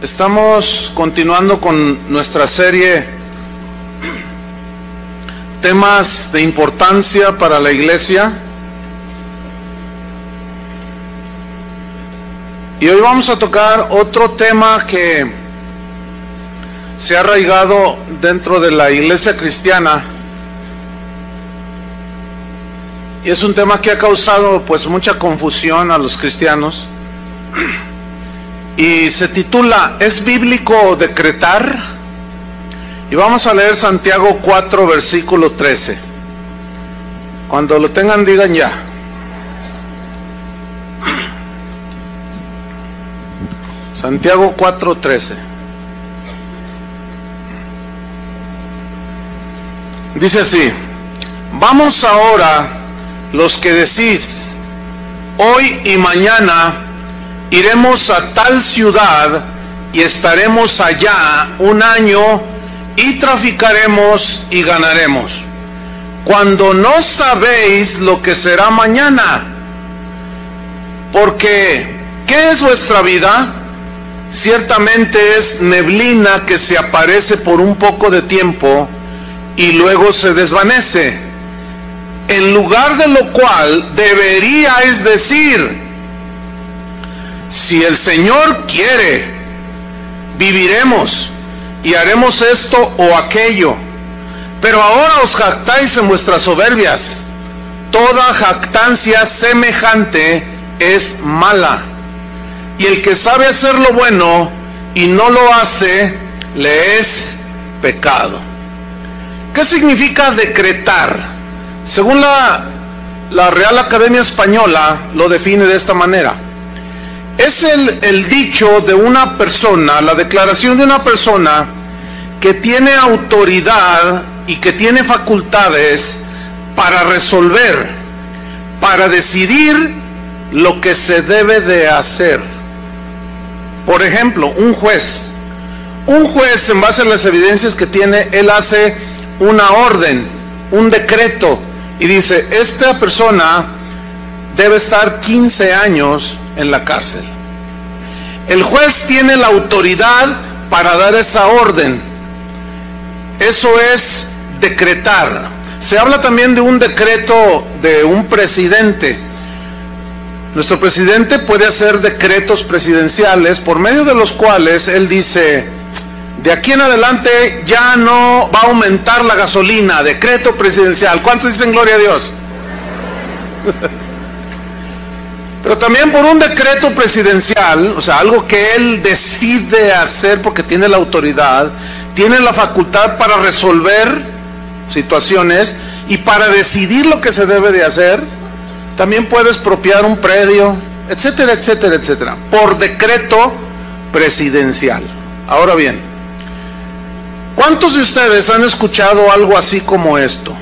Estamos continuando con nuestra serie Temas de importancia para la iglesia. Y hoy vamos a tocar otro tema que se ha arraigado dentro de la iglesia cristiana. Y es un tema que ha causado pues mucha confusión a los cristianos. Y se titula ¿Es bíblico decretar? Y vamos a leer Santiago 4 versículo 13. Cuando lo tengan digan ya. Santiago 4:13. Dice así: vamos ahora los que decís, hoy y mañana iremos a tal ciudad y estaremos allá un año y traficaremos y ganaremos, cuando no sabéis lo que será mañana. Porque, ¿qué es vuestra vida? Ciertamente es neblina que se aparece por un poco de tiempo y luego se desvanece. En lugar de lo cual deberíais decir, si el Señor quiere, viviremos y haremos esto o aquello. Pero ahora os jactáis en vuestras soberbias. Toda jactancia semejante es mala. Y el que sabe hacer lo bueno y no lo hace, le es pecado. ¿Qué significa decretar? Según la Real Academia Española lo define de esta manera. Es el dicho de una persona, la declaración de una persona que tiene autoridad y que tiene facultades para resolver, para decidir lo que se debe de hacer. Por ejemplo, un juez en base a las evidencias que tiene, él hace una orden, un decreto, y dice, esta persona debe estar 15 años en la cárcel. El juez tiene la autoridad para dar esa orden. Eso es decretar. Se habla también de un decreto de un presidente. Nuestro presidente puede hacer decretos presidenciales por medio de los cuales él dice, de aquí en adelante ya no va a aumentar la gasolina. Decreto presidencial. ¿Cuántos dicen gloria a Dios? Pero también por un decreto presidencial, o sea, algo que él decide hacer porque tiene la autoridad, tiene la facultad para resolver situaciones y para decidir lo que se debe de hacer. También puede expropiar un predio, etcétera, etcétera, etcétera, por decreto presidencial. Ahora bien, ¿cuántos de ustedes han escuchado algo así como esto?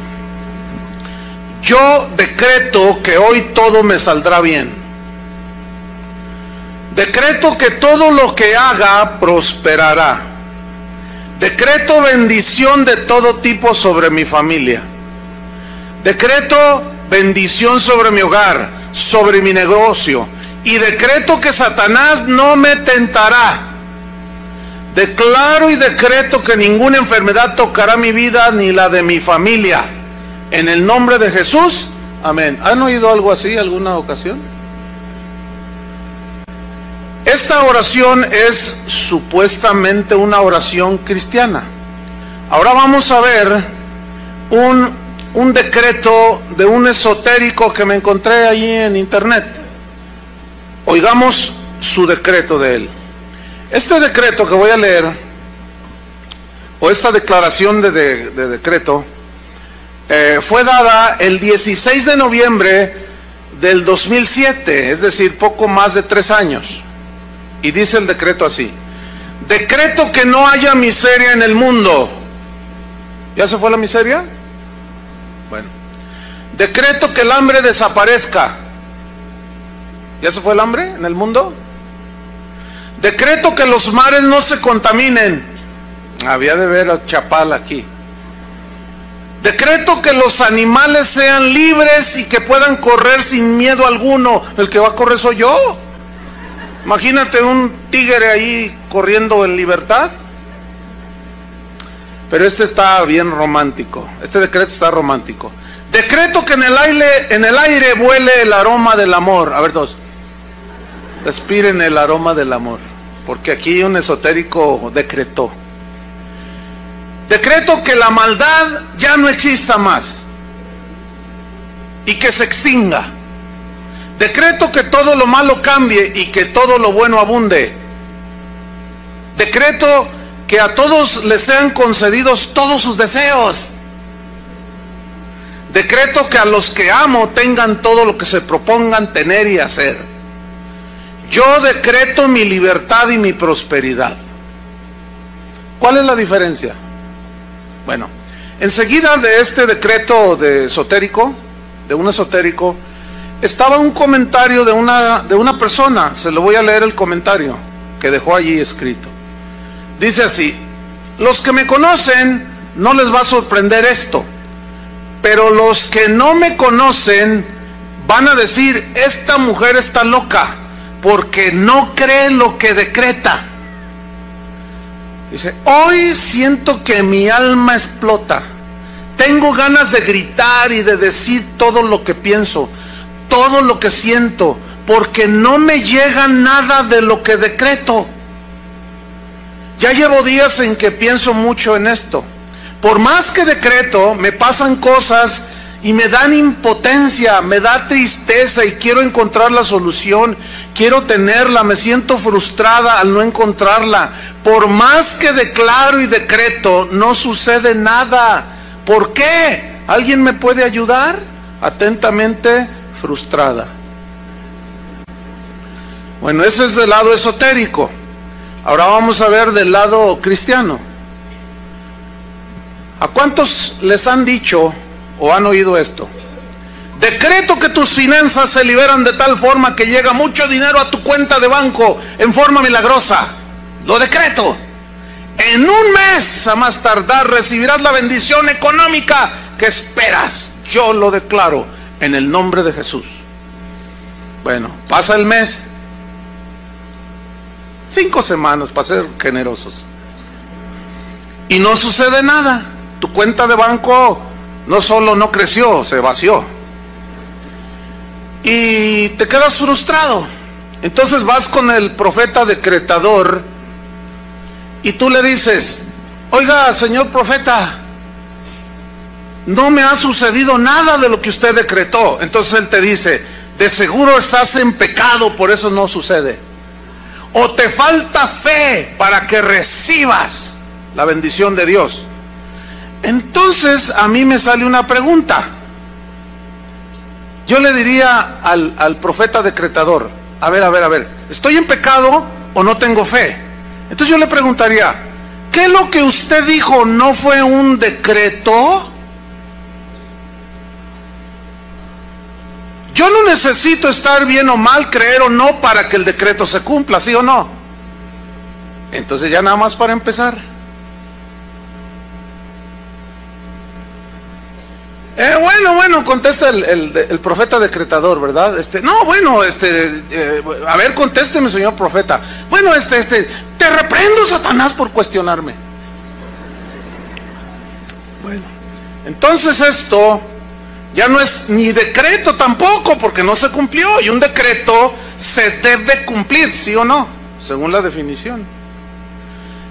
Yo decreto que hoy todo me saldrá bien. Decreto que todo lo que haga prosperará. Decreto bendición de todo tipo sobre mi familia. Decreto bendición sobre mi hogar, sobre mi negocio. Y decreto que Satanás no me tentará. Declaro y decreto que ninguna enfermedad tocará mi vida ni la de mi familia. En el nombre de Jesús, amén. ¿Han oído algo así alguna ocasión? Esta oración es supuestamente una oración cristiana. Ahora vamos a ver un decreto de un esotérico que me encontré allí en internet. Oigamos su decreto de él. Este decreto que voy a leer, o esta declaración de decreto, fue dada el 16 de noviembre del 2007, es decir, poco más de 3 años. Y dice el decreto así: decreto que no haya miseria en el mundo. ¿Ya se fue la miseria? Bueno. Decreto que el hambre desaparezca. ¿Ya se fue el hambre en el mundo? Decreto que los mares no se contaminen. Había de ver a Chapal aquí. Decreto que los animales sean libres y que puedan correr sin miedo alguno. El que va a correr soy yo. Imagínate un tigre ahí corriendo en libertad. Pero este está bien romántico. Este decreto está romántico. Decreto que en el aire vuele el aroma del amor. A ver todos. Respiren el aroma del amor. Porque aquí un esotérico decretó. Decreto que la maldad ya no exista más. Y que se extinga. Decreto que todo lo malo cambie y que todo lo bueno abunde. Decreto que a todos les sean concedidos todos sus deseos. Decreto que a los que amo tengan todo lo que se propongan tener y hacer. Yo decreto mi libertad y mi prosperidad. ¿Cuál es la diferencia? Bueno, enseguida de este decreto de un esotérico, estaba un comentario de una persona. Se lo voy a leer el comentario que dejó allí escrito. Dice así: los que me conocen no les va a sorprender esto, pero los que no me conocen van a decir, esta mujer está loca, porque no cree lo que decreta. Dice, hoy siento que mi alma explota. Tengo ganas de gritar y de decir todo lo que pienso, todo lo que siento, porque no me llega nada de lo que decreto. Ya llevo días en que pienso mucho en esto. Por más que decreto, me pasan cosas y me dan impotencia, me da tristeza y quiero encontrar la solución, quiero tenerla, me siento frustrada al no encontrarla. Por más que declaro y decreto, no sucede nada. ¿Por qué? ¿Alguien me puede ayudar? Atentamente, frustrada. Bueno, ese es del lado esotérico. Ahora vamos a ver del lado cristiano. ¿A cuántos les han dicho o han oído esto? Decreto que tus finanzas se liberan de tal forma que llega mucho dinero a tu cuenta de banco en forma milagrosa. Lo decreto. En un mes, a más tardar, recibirás la bendición económica que esperas. Yo lo declaro en el nombre de Jesús. Bueno, pasa el mes. 5 semanas para ser generosos. Y no sucede nada. Tu cuenta de banco no solo no creció, se vació. Y te quedas frustrado. Entonces vas con el profeta decretador y tú le dices, oiga, señor profeta, no me ha sucedido nada de lo que usted decretó. Entonces él te dice, de seguro estás en pecado, por eso no sucede. O te falta fe para que recibas la bendición de Dios. Entonces a mí me sale una pregunta. Yo le diría al profeta decretador, a ver, ¿estoy en pecado o no tengo fe? Entonces yo le preguntaría, ¿qué es lo que usted dijo no fue un decreto? Yo no necesito estar bien o mal, creer o no, para que el decreto se cumpla, ¿sí o no? Entonces ya nada más para empezar. Bueno, contesta el profeta decretador, ¿verdad? A ver, contésteme, señor profeta. Bueno, te reprendo, Satanás, por cuestionarme. Bueno, entonces esto ya no es ni decreto tampoco, porque no se cumplió, y un decreto se debe cumplir, ¿sí o no? Según la definición.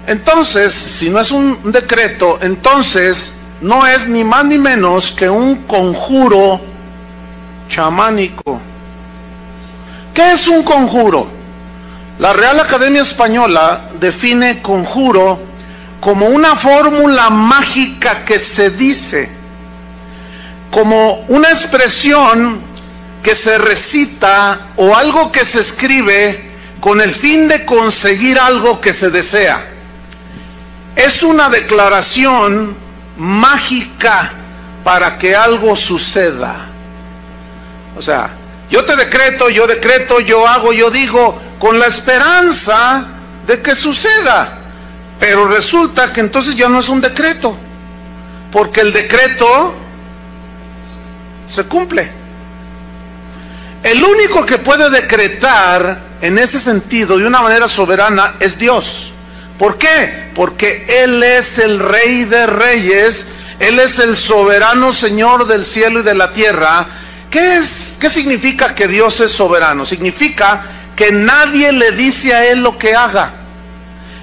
Entonces, si no es un decreto, entonces no es ni más ni menos que un conjuro chamánico. ¿Qué es un conjuro? La Real Academia Española define conjuro como una fórmula mágica que se dice, como una expresión que se recita o algo que se escribe con el fin de conseguir algo que se desea. Es una declaración mágica para que algo suceda. O sea, yo decreto, yo hago, yo digo, con la esperanza de que suceda. Pero resulta que entonces ya no es un decreto, porque el decreto se cumple. El único que puede decretar en ese sentido, de una manera soberana, es Dios. ¿Por qué? Porque Él es el Rey de Reyes, Él es el soberano Señor del cielo y de la tierra. ¿Qué significa que Dios es soberano? Significa que nadie le dice a Él lo que haga,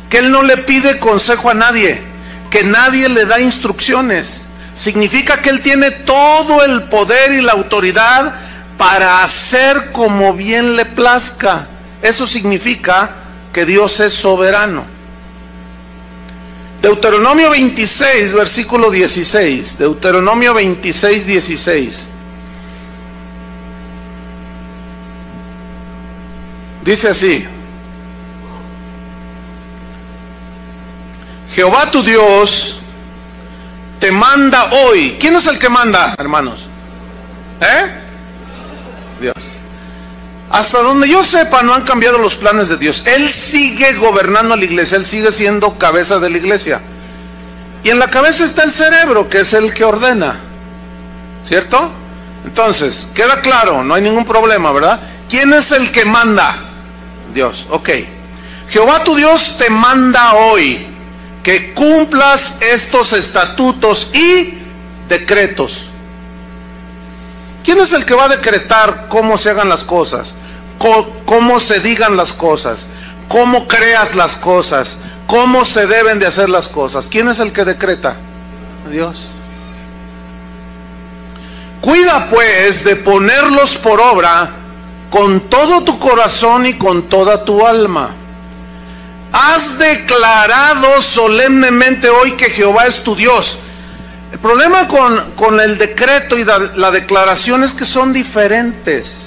que Él no le pide consejo a nadie, que nadie le da instrucciones. Significa que Él tiene todo el poder y la autoridad para hacer como bien le plazca. Eso significa que Dios es soberano. Deuteronomio 26, versículo 16. Deuteronomio 26, 16. Dice así: Jehová tu Dios te manda hoy. ¿Quién es el que manda, hermanos? Dios. Hasta donde yo sepa, no han cambiado los planes de Dios. Él sigue gobernando a la iglesia, Él sigue siendo cabeza de la iglesia. Y en la cabeza está el cerebro, que es el que ordena, ¿cierto? Entonces, queda claro, no hay ningún problema, ¿verdad? ¿Quién es el que manda? Dios. Ok. Jehová tu Dios te manda hoy que cumplas estos estatutos y decretos. ¿Quién es el que va a decretar cómo se hagan las cosas? Cómo se digan las cosas, cómo creas las cosas, cómo se deben de hacer las cosas. ¿Quién es el que decreta? Dios. Cuida pues de ponerlos por obra con todo tu corazón y con toda tu alma. Has declarado solemnemente hoy que Jehová es tu Dios. El problema con el decreto y la declaración es que son diferentes.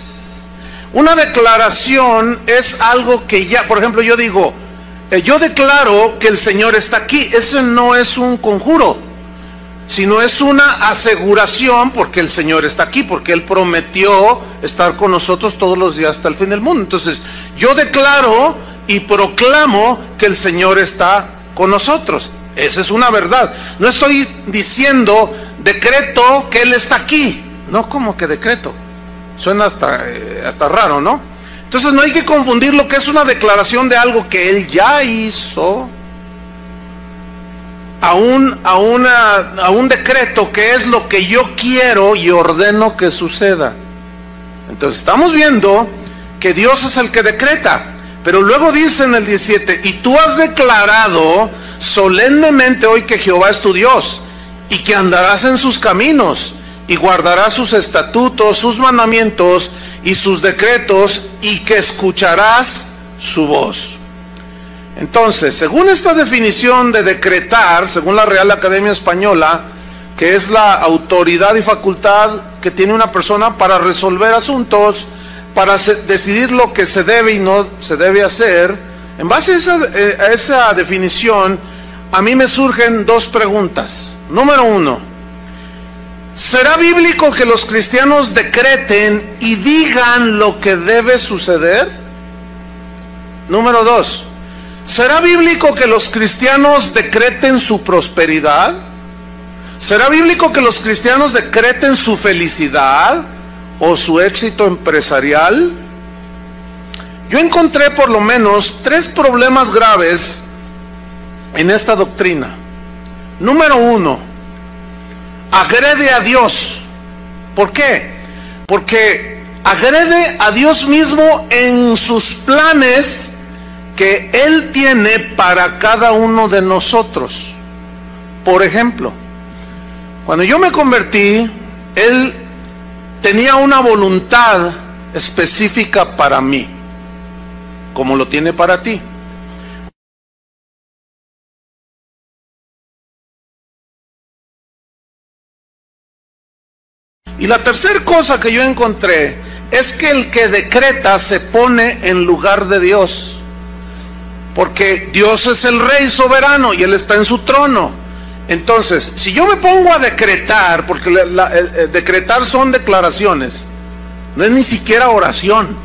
Una declaración es algo que ya, por ejemplo, yo digo, yo declaro que el Señor está aquí. Eso no es un conjuro, sino es una aseguración, porque el Señor está aquí, porque Él prometió estar con nosotros todos los días hasta el fin del mundo. Entonces, yo declaro y proclamo que el Señor está con nosotros. Esa es una verdad. No estoy diciendo decreto que Él está aquí. No, como que decreto. Suena hasta raro, ¿no? Entonces no hay que confundir lo que es una declaración de algo que Él ya hizo a un decreto que es lo que yo quiero y ordeno que suceda. Entonces estamos viendo que Dios es el que decreta. Pero luego dice en el 17, y tú has declarado solemnemente hoy que Jehová es tu Dios, y que andarás en sus caminos, y guardarás sus estatutos, sus mandamientos, y sus decretos, y que escucharás su voz. Entonces, según esta definición de decretar, según la Real Academia Española, que es la autoridad y facultad que tiene una persona para resolver asuntos, para decidir lo que se debe y no se debe hacer, en base a esa definición, a mí me surgen dos preguntas. Número uno, ¿será bíblico que los cristianos decreten y digan lo que debe suceder? Número dos, ¿será bíblico que los cristianos decreten su prosperidad? ¿Será bíblico que los cristianos decreten su felicidad o su éxito empresarial? Yo encontré por lo menos 3 problemas graves en esta doctrina. Número 1, agrede a Dios. ¿Por qué? Porque agrede a Dios mismo en sus planes que Él tiene para cada uno de nosotros. Por ejemplo, cuando yo me convertí, Él tenía una voluntad específica para mí, como lo tiene para ti. Y la tercera cosa que yo encontré es que el que decreta se pone en lugar de Dios, porque Dios es el Rey soberano y Él está en su trono. Entonces, si yo me pongo a decretar, porque decretar son declaraciones, no es ni siquiera oración.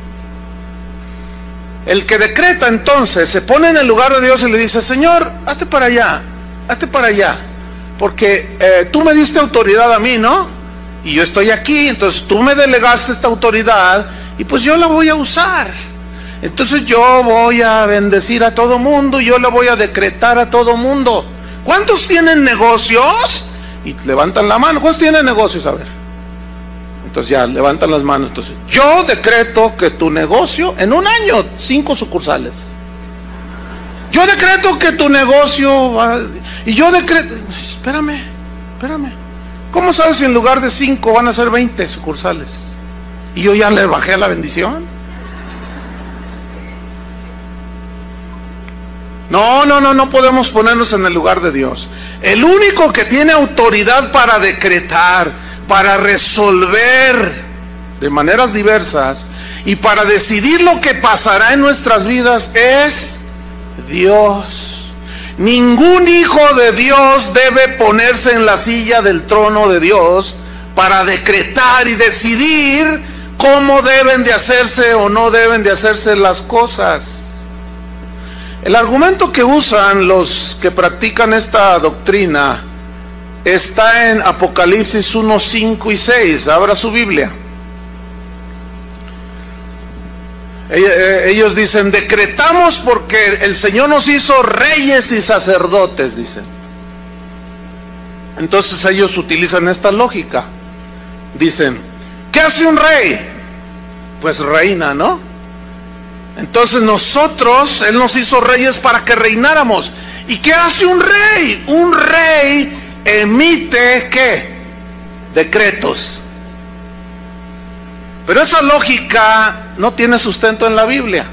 El que decreta entonces se pone en el lugar de Dios y le dice: Señor, hazte para allá, porque tú me diste autoridad a mí, ¿no? Y yo estoy aquí, entonces tú me delegaste esta autoridad y pues yo la voy a usar. Entonces yo voy a bendecir a todo mundo, yo le voy a decretar a todo mundo. ¿Cuántos tienen negocios? Y levantan la mano. ¿Cuántos tienen negocios? A ver. Entonces ya levantan las manos. Entonces, yo decreto que tu negocio, en un año, 5 sucursales. Yo decreto que tu negocio va, y yo decreto, espérame. ¿Cómo sabes si en lugar de 5 van a ser 20 sucursales? Y yo ya le bajé a la bendición. No podemos ponernos en el lugar de Dios. El único que tiene autoridad para decretar, para resolver de maneras diversas y para decidir lo que pasará en nuestras vidas es Dios. Ningún hijo de Dios debe ponerse en la silla del trono de Dios para decretar y decidir cómo deben de hacerse o no deben de hacerse las cosas. El argumento que usan los que practican esta doctrina está en Apocalipsis 1, 5 y 6. Abra su Biblia. Ellos dicen, decretamos porque el Señor nos hizo reyes y sacerdotes, dicen. Entonces ellos utilizan esta lógica. Dicen, ¿qué hace un rey? Pues reina, ¿no? Entonces nosotros, Él nos hizo reyes para que reináramos. ¿Y qué hace un rey? Un rey emite, ¿qué? Decretos. Pero esa lógica no tiene sustento en la Biblia.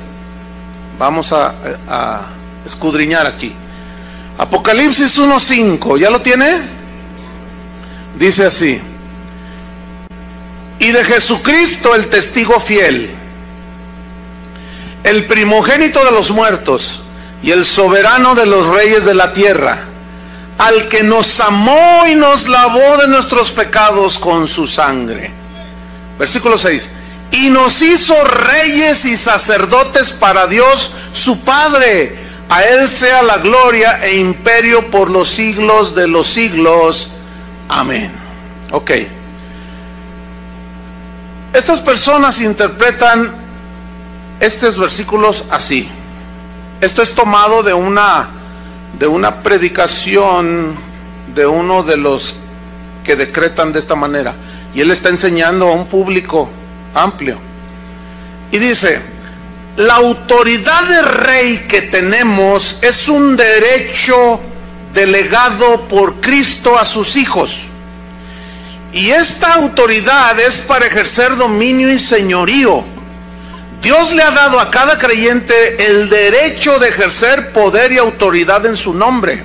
Vamos a escudriñar aquí. Apocalipsis 1:5, ¿ya lo tiene? Dice así: y de Jesucristo el testigo fiel, el primogénito de los muertos y el soberano de los reyes de la tierra, al que nos amó y nos lavó de nuestros pecados con su sangre. Versículo 6. Y nos hizo reyes y sacerdotes para Dios su Padre. A Él sea la gloria e imperio por los siglos de los siglos. Amén. Ok. Estas personas interpretan estos versículos así. Esto es tomado de una predicación de uno de los que decretan de esta manera, y él está enseñando a un público amplio y dice: la autoridad de rey que tenemos es un derecho delegado por Cristo a sus hijos, y esta autoridad es para ejercer dominio y señorío. Dios le ha dado a cada creyente el derecho de ejercer poder y autoridad en su nombre.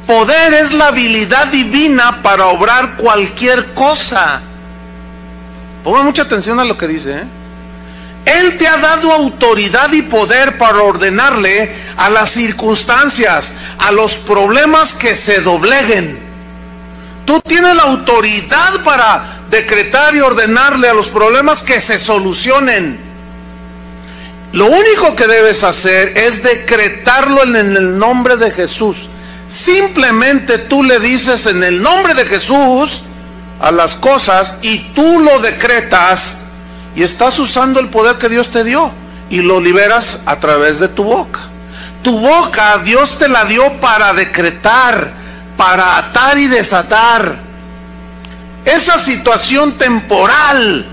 Poder es la habilidad divina para obrar cualquier cosa. Ponga mucha atención a lo que dice, ¿eh? Él te ha dado autoridad y poder para ordenarle a las circunstancias, a los problemas que se dobleguen. Tú tienes la autoridad para decretar y ordenarle a los problemas que se solucionen. Lo único que debes hacer es decretarlo en el nombre de Jesús. Simplemente tú le dices en el nombre de Jesús a las cosas y tú lo decretas, y estás usando el poder que Dios te dio y lo liberas a través de tu boca. Tu boca Dios te la dio para decretar, para atar y desatar. Esa situación temporal,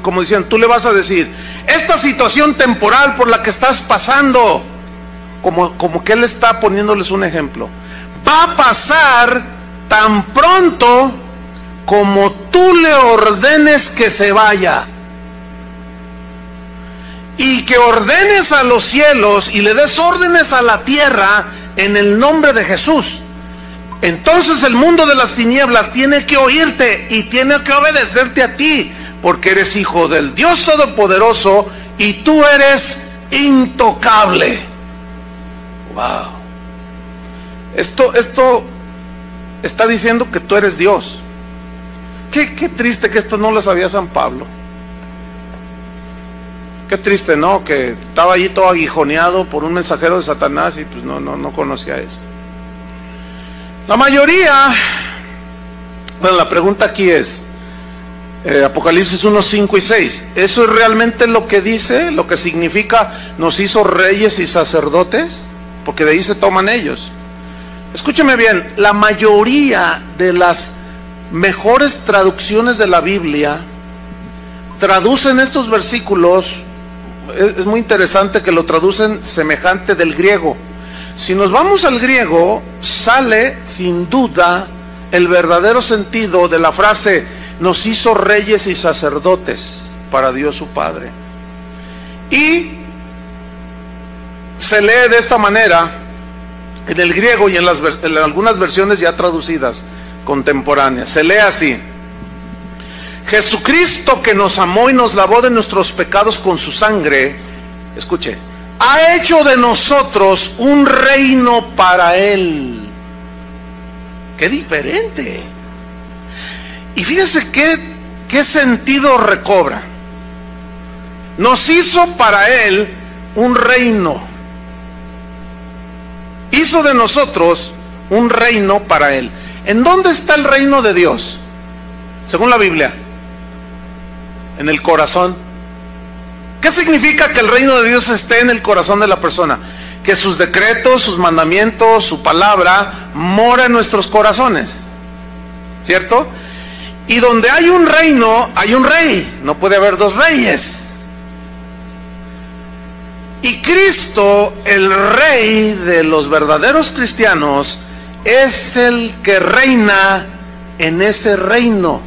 como decían, tú le vas a decir: esta situación temporal por la que estás pasando, como que él está poniéndoles un ejemplo, va a pasar tan pronto como tú le ordenes que se vaya, y que ordenes a los cielos y le des órdenes a la tierra en el nombre de Jesús. Entonces el mundo de las tinieblas tiene que oírte y tiene que obedecerte a ti, porque eres hijo del Dios Todopoderoso y tú eres intocable. Wow. Esto está diciendo que tú eres Dios. Qué triste que esto no lo sabía San Pablo. Qué triste, ¿no? Que estaba allí todo aguijoneado por un mensajero de Satanás y pues no conocía eso. La mayoría, bueno, la pregunta aquí es, Apocalipsis 1, 5 y 6. ¿Eso es realmente lo que dice? ¿Lo que significa nos hizo reyes y sacerdotes? Porque de ahí se toman ellos. Escúcheme bien, la mayoría de las mejores traducciones de la Biblia traducen estos versículos, es muy interesante que lo traducen semejante del griego. Si nos vamos al griego, sale sin duda el verdadero sentido de la frase nos hizo reyes y sacerdotes para Dios su Padre. Y se lee de esta manera en el griego y en algunas versiones ya traducidas contemporáneas. Se lee así: Jesucristo, que nos amó y nos lavó de nuestros pecados con su sangre, escuche, ha hecho de nosotros un reino para Él. ¡Qué diferente! Y fíjese qué sentido recobra. Nos hizo para Él un reino. Hizo de nosotros un reino para Él. ¿En dónde está el reino de Dios? Según la Biblia, en el corazón. ¿Qué significa que el reino de Dios esté en el corazón de la persona? Que sus decretos, sus mandamientos, su palabra mora en nuestros corazones, ¿cierto? Y donde hay un reino, hay un rey. No puede haber dos reyes. Y Cristo, el rey de los verdaderos cristianos, es el que reina en ese reino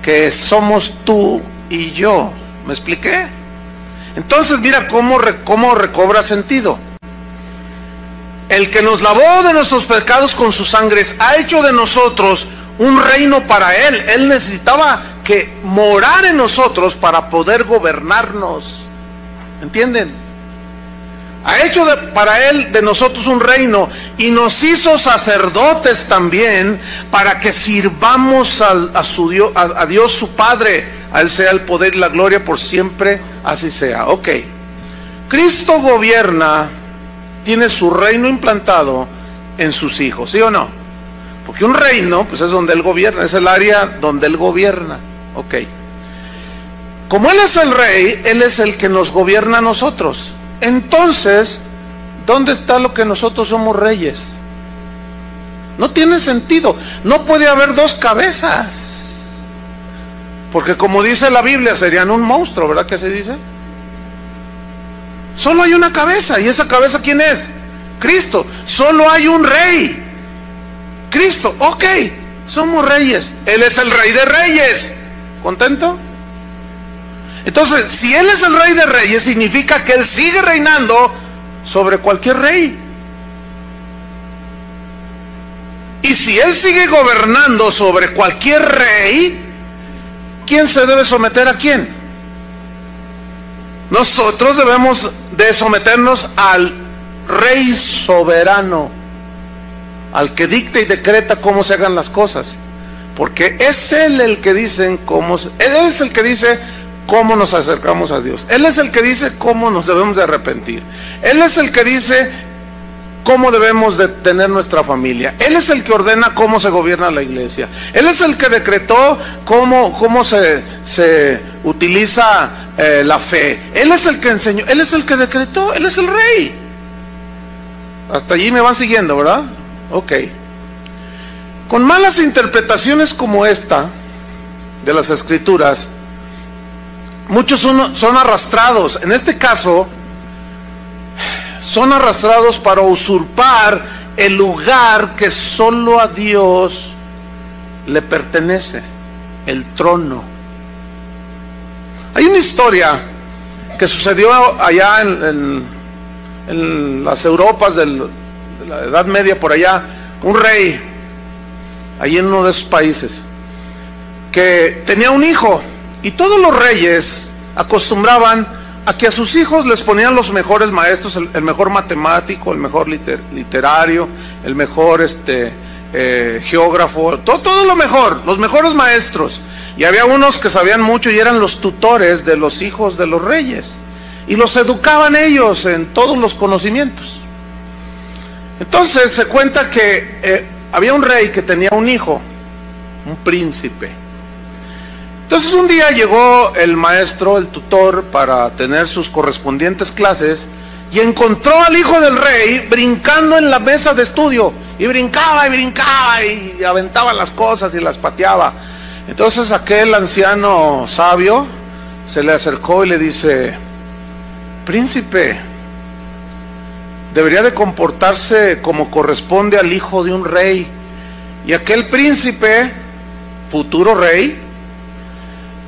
que somos tú y yo. ¿Me expliqué? Entonces mira cómo recobra sentido. El que nos lavó de nuestros pecados con sus sangres ha hecho de nosotros un reino para Él. Él necesitaba que morar en nosotros para poder gobernarnos. ¿Entienden? Ha hecho para Él de nosotros un reino y nos hizo sacerdotes también para que sirvamos a Dios su Padre. A Él sea el poder y la gloria por siempre, así sea. Ok. Cristo gobierna, tiene su reino implantado en sus hijos, ¿sí o no? Porque un reino, pues es donde Él gobierna, es el área donde Él gobierna. Ok. Como Él es el rey, Él es el que nos gobierna a nosotros. Entonces, ¿dónde está lo que nosotros somos reyes? No tiene sentido. No puede haber dos cabezas. Porque como dice la Biblia, serían un monstruo, ¿verdad que se dice? Solo hay una cabeza. ¿Y esa cabeza quién es? Cristo. Solo hay un rey. Cristo. Ok, somos reyes. Él es el rey de reyes. ¿Contento? Entonces, si Él es el rey de reyes, significa que Él sigue reinando sobre cualquier rey. Y si Él sigue gobernando sobre cualquier rey, ¿quién se debe someter a quién? Nosotros debemos de someternos al rey soberano, al que dicta y decreta cómo se hagan las cosas, porque es Él el que dice Él es el que dice cómo nos acercamos a Dios. Él es el que dice cómo nos debemos de arrepentir. Él es el que dice cómo debemos de tener nuestra familia. Él es el que ordena cómo se gobierna la iglesia. Él es el que decretó cómo se utiliza la fe. Él es el que enseñó. Él es el que decretó. Él es el rey. Hasta allí me van siguiendo, ¿verdad? Ok. Con malas interpretaciones como esta de las Escrituras, muchos son arrastrados. En este caso, son arrastrados para usurpar el lugar que solo a Dios le pertenece, el trono. Hay una historia que sucedió allá en las Europas de la Edad Media, por allá, un rey, allí en uno de esos países, que tenía un hijo, y todos los reyes acostumbraban a que a sus hijos les ponían los mejores maestros, el mejor matemático, el mejor literario, el mejor geógrafo, todo lo mejor, los mejores maestros. Y había unos que sabían mucho y eran los tutores de los hijos de los reyes, y los educaban ellos en todos los conocimientos. Entonces se cuenta que había un rey que tenía un hijo, un príncipe, Entonces un día llegó el maestro, el tutor, para tener sus correspondientes clases, y encontró al hijo del rey brincando en la mesa de estudio, y brincaba y aventaba las cosas y las pateaba. Entonces aquel anciano sabio se le acercó y le dice: príncipe, debería de comportarse como corresponde al hijo de un rey. Y aquel príncipe, futuro rey,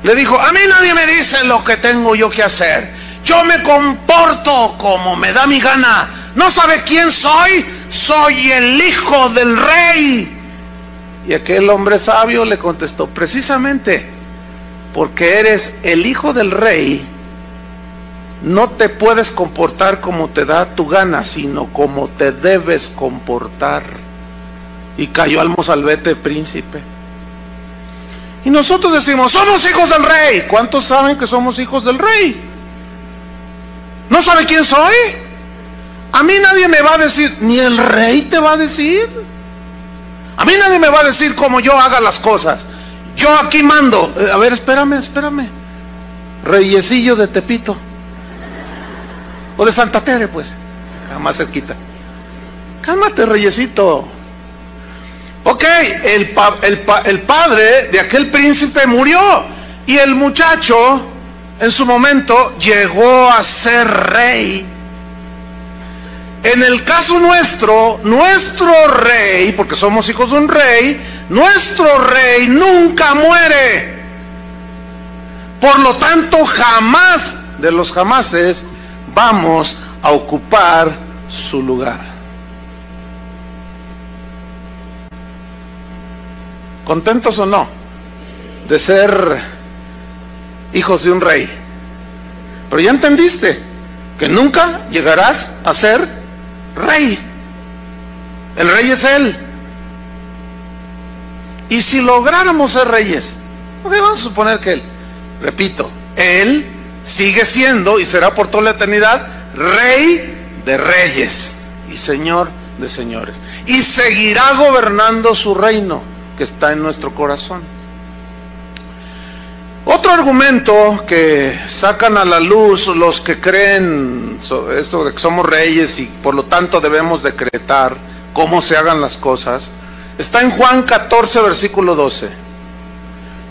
le dijo: a mí nadie me dice lo que tengo yo que hacer. Yo me comporto como me da mi gana. ¿No sabe quién soy? Soy el hijo del rey. Y aquel hombre sabio le contestó: precisamente porque eres el hijo del rey, no te puedes comportar como te da tu gana, sino como te debes comportar. Y cayó al mozalbete príncipe. Y nosotros decimos: somos hijos del rey. ¿Cuántos saben que somos hijos del rey? ¿No sabe quién soy? A mí nadie me va a decir, ni el rey te va a decir. A mí nadie me va a decir cómo yo haga las cosas. Yo aquí mando. A ver, espérame. Reyesillo de Tepito. O de Santa Tere, pues. Más cerquita. Cálmate, reyesito. Ok, el padre de aquel príncipe murió. Y el muchacho, en su momento, llegó a ser rey. En el caso nuestro, nuestro rey, porque somos hijos de un rey, nuestro rey nunca muere. Por lo tanto, jamás de los jamases vamos a ocupar su lugar. ¿Contentos o no de ser hijos de un rey? Pero ya entendiste que nunca llegarás a ser rey. El rey es Él. Y si lográramos ser reyes, ok, vamos a suponer que Él, repito, Él sigue siendo y será por toda la eternidad Rey de reyes y Señor de señores, y seguirá gobernando su reino que está en nuestro corazón. Otro argumento que sacan a la luz los que creen eso de que somos reyes y por lo tanto debemos decretar cómo se hagan las cosas, está en Juan 14, versículo 12.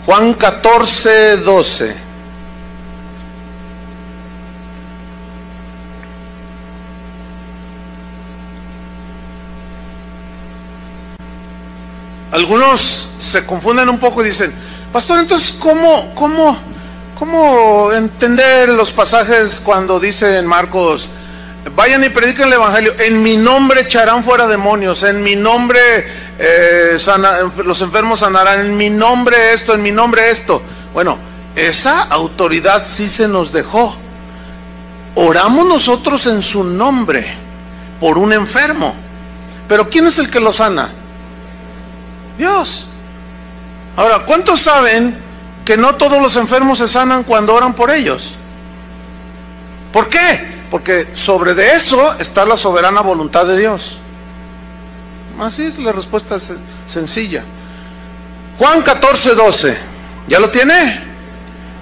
Juan 14, 12. Algunos se confunden un poco y dicen: pastor, entonces ¿cómo entender los pasajes cuando dice en Marcos: vayan y prediquen el evangelio, en mi nombre echarán fuera demonios, en mi nombre los enfermos sanarán, en mi nombre esto, en mi nombre esto? Bueno, esa autoridad sí se nos dejó. Oramos nosotros en su nombre por un enfermo, pero ¿quién es el que lo sana? Dios. Ahora, ¿cuántos saben que no todos los enfermos se sanan cuando oran por ellos? ¿Por qué? Porque sobre de eso está la soberana voluntad de Dios. Así es, la respuesta es sencilla. Juan 14, 12. ¿Ya lo tiene?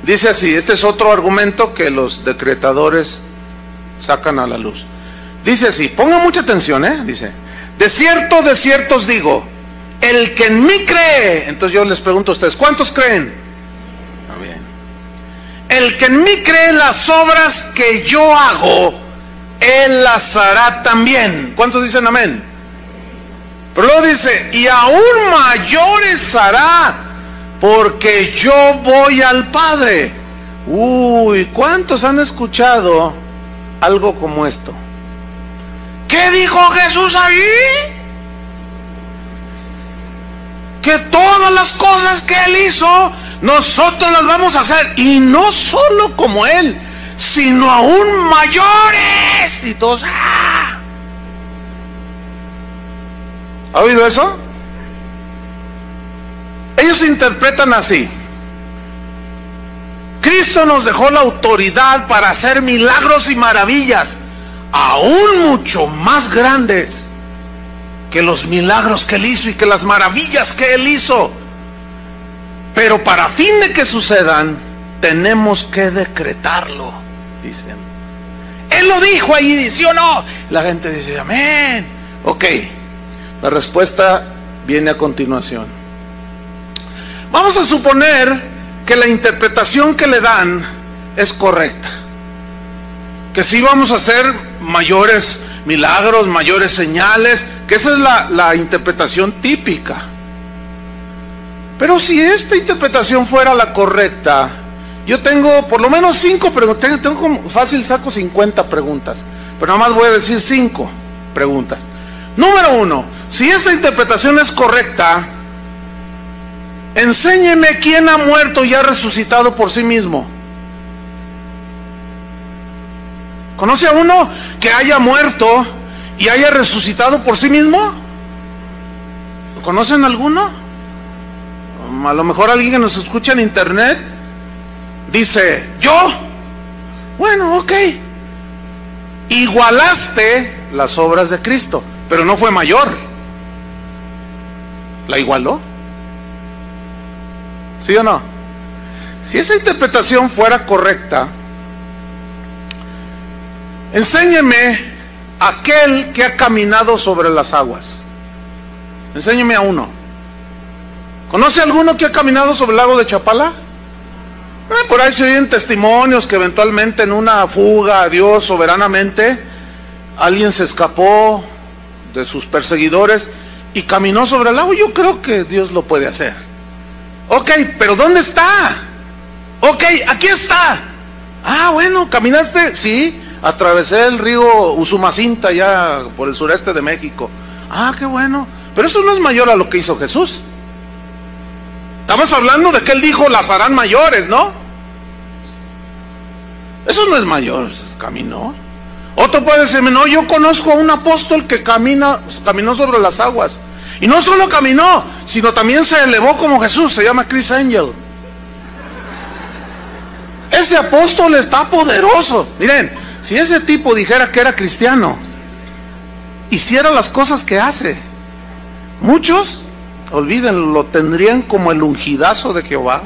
Dice así, este es otro argumento que los decretadores sacan a la luz. Dice así, pongan mucha atención, dice: de cierto os digo, el que en mí cree. Entonces yo les pregunto a ustedes, ¿cuántos creen? Bien. El que en mí cree, las obras que yo hago, él las hará también. ¿Cuántos dicen amén? Pero luego dice: y aún mayores hará, porque yo voy al Padre. Uy, ¿cuántos han escuchado algo como esto? ¿Qué dijo Jesús ahí? Que todas las cosas que Él hizo, nosotros las vamos a hacer. Y no solo como Él, sino aún mayores. Y todos, ¡ah! ¿Ha oído eso? Ellos interpretan así: Cristo nos dejó la autoridad para hacer milagros y maravillas, aún mucho más grandes que los milagros que Él hizo y que las maravillas que Él hizo. Pero para fin de que sucedan, tenemos que decretarlo, dicen. Él lo dijo ahí, ¿sí o no? La gente dice, amén. Ok, la respuesta viene a continuación. Vamos a suponer que la interpretación que le dan es correcta, que sí vamos a hacer mayores milagros, mayores señales, que esa es la interpretación típica. Pero si esta interpretación fuera la correcta, yo tengo por lo menos 5 preguntas. Tengo como fácil saco 50 preguntas, pero nada más voy a decir 5 preguntas. Número 1, si esa interpretación es correcta, enséñeme quién ha muerto y ha resucitado por sí mismo. ¿Conoce a uno que haya muerto y haya resucitado por sí mismo? ¿Lo conocen alguno? A lo mejor alguien que nos escucha en internet dice, ¿yo? Bueno, ok. Igualaste las obras de Cristo, pero no fue mayor. ¿La igualó? ¿Sí o no? Si esa interpretación fuera correcta, enséñeme aquel que ha caminado sobre las aguas. Enséñeme a uno. ¿Conoce alguno que ha caminado sobre el lago de Chapala? Por ahí se oyen testimonios que eventualmente en una fuga a Dios soberanamente, alguien se escapó de sus perseguidores y caminó sobre el lago. Yo creo que Dios lo puede hacer. Ok, pero ¿dónde está? Ok, aquí está. Ah, bueno, ¿caminaste? Sí, atravesé el río Usumacinta ya por el sureste de México. Ah, qué bueno. Pero eso no es mayor a lo que hizo Jesús. Estamos hablando de que Él dijo, las harán mayores, ¿no? Eso no es mayor, caminó. Otro puede decirme, no, yo conozco a un apóstol que caminó sobre las aguas. Y no solo caminó, sino también se elevó como Jesús, se llama Chris Angel. Ese apóstol está poderoso. Miren, si ese tipo dijera que era cristiano, hiciera las cosas que hace, muchos, olvídenlo, lo tendrían como el ungidazo de Jehová,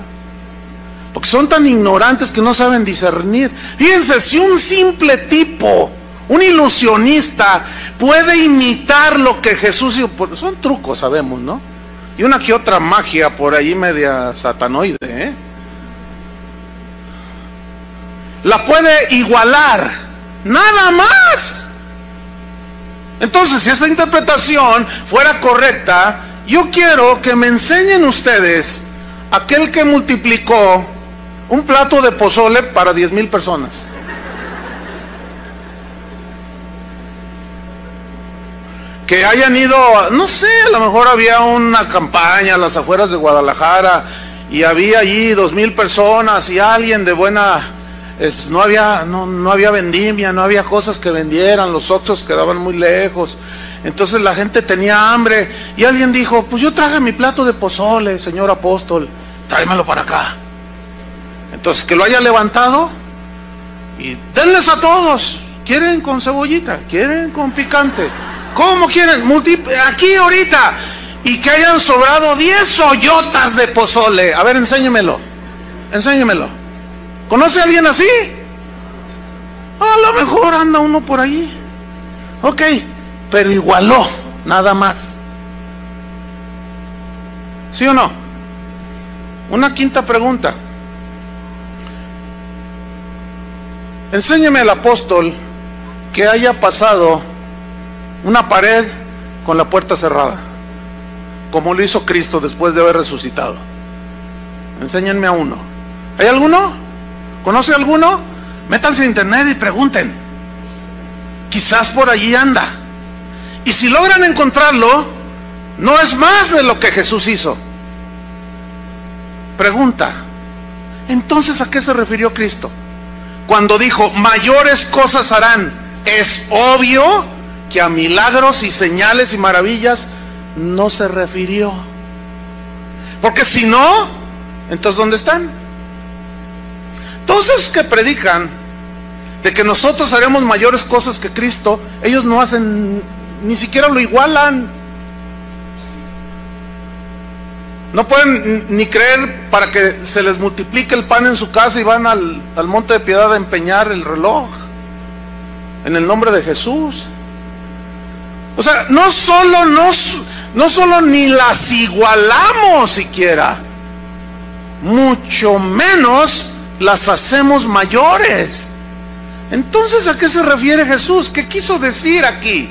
porque son tan ignorantes que no saben discernir. Fíjense, si un simple tipo, un ilusionista, puede imitar lo que Jesús hizo, son trucos, sabemos, ¿no? Y una que otra magia por ahí media satanoide, ¿eh? La puede igualar, nada más. Entonces, si esa interpretación fuera correcta, yo quiero que me enseñen ustedes aquel que multiplicó un plato de pozole para 10,000 personas. Que hayan ido, no sé, a lo mejor había una campaña a las afueras de Guadalajara y había allí 2,000 personas y alguien de buena, no había vendimia, no había cosas que vendieran, los oxxos quedaban muy lejos. Entonces la gente tenía hambre y alguien dijo, pues yo traje mi plato de pozole, señor apóstol, tráemelo para acá. Entonces que lo haya levantado y denles a todos. ¿Quieren con cebollita? ¿Quieren con picante? ¿Cómo quieren? Aquí ahorita. Y que hayan sobrado 10 ollotas de pozole. A ver, enséñemelo. Enséñemelo. ¿Conoce a alguien así? A lo mejor anda uno por ahí. Ok, pero igualó, nada más. ¿Sí o no? Una quinta pregunta. Enséñeme al apóstol que haya pasado una pared con la puerta cerrada, como lo hizo Cristo después de haber resucitado. Enséñenme a uno. ¿Hay alguno? ¿Conoce alguno? Métanse a internet y pregunten. Quizás por allí anda. Y si logran encontrarlo, no es más de lo que Jesús hizo. Pregunta, entonces ¿a qué se refirió Cristo? Cuando dijo, mayores cosas harán, es obvio que a milagros y señales y maravillas no se refirió. Porque si no, entonces ¿dónde están? Todos esos que predican de que nosotros haremos mayores cosas que Cristo, ellos no hacen, ni siquiera lo igualan. No pueden ni creer para que se les multiplique el pan en su casa y van al Monte de Piedad a empeñar el reloj en el nombre de Jesús. O sea, no solo ni las igualamos siquiera, mucho menos las hacemos mayores. Entonces, ¿a qué se refiere Jesús? ¿Qué quiso decir aquí?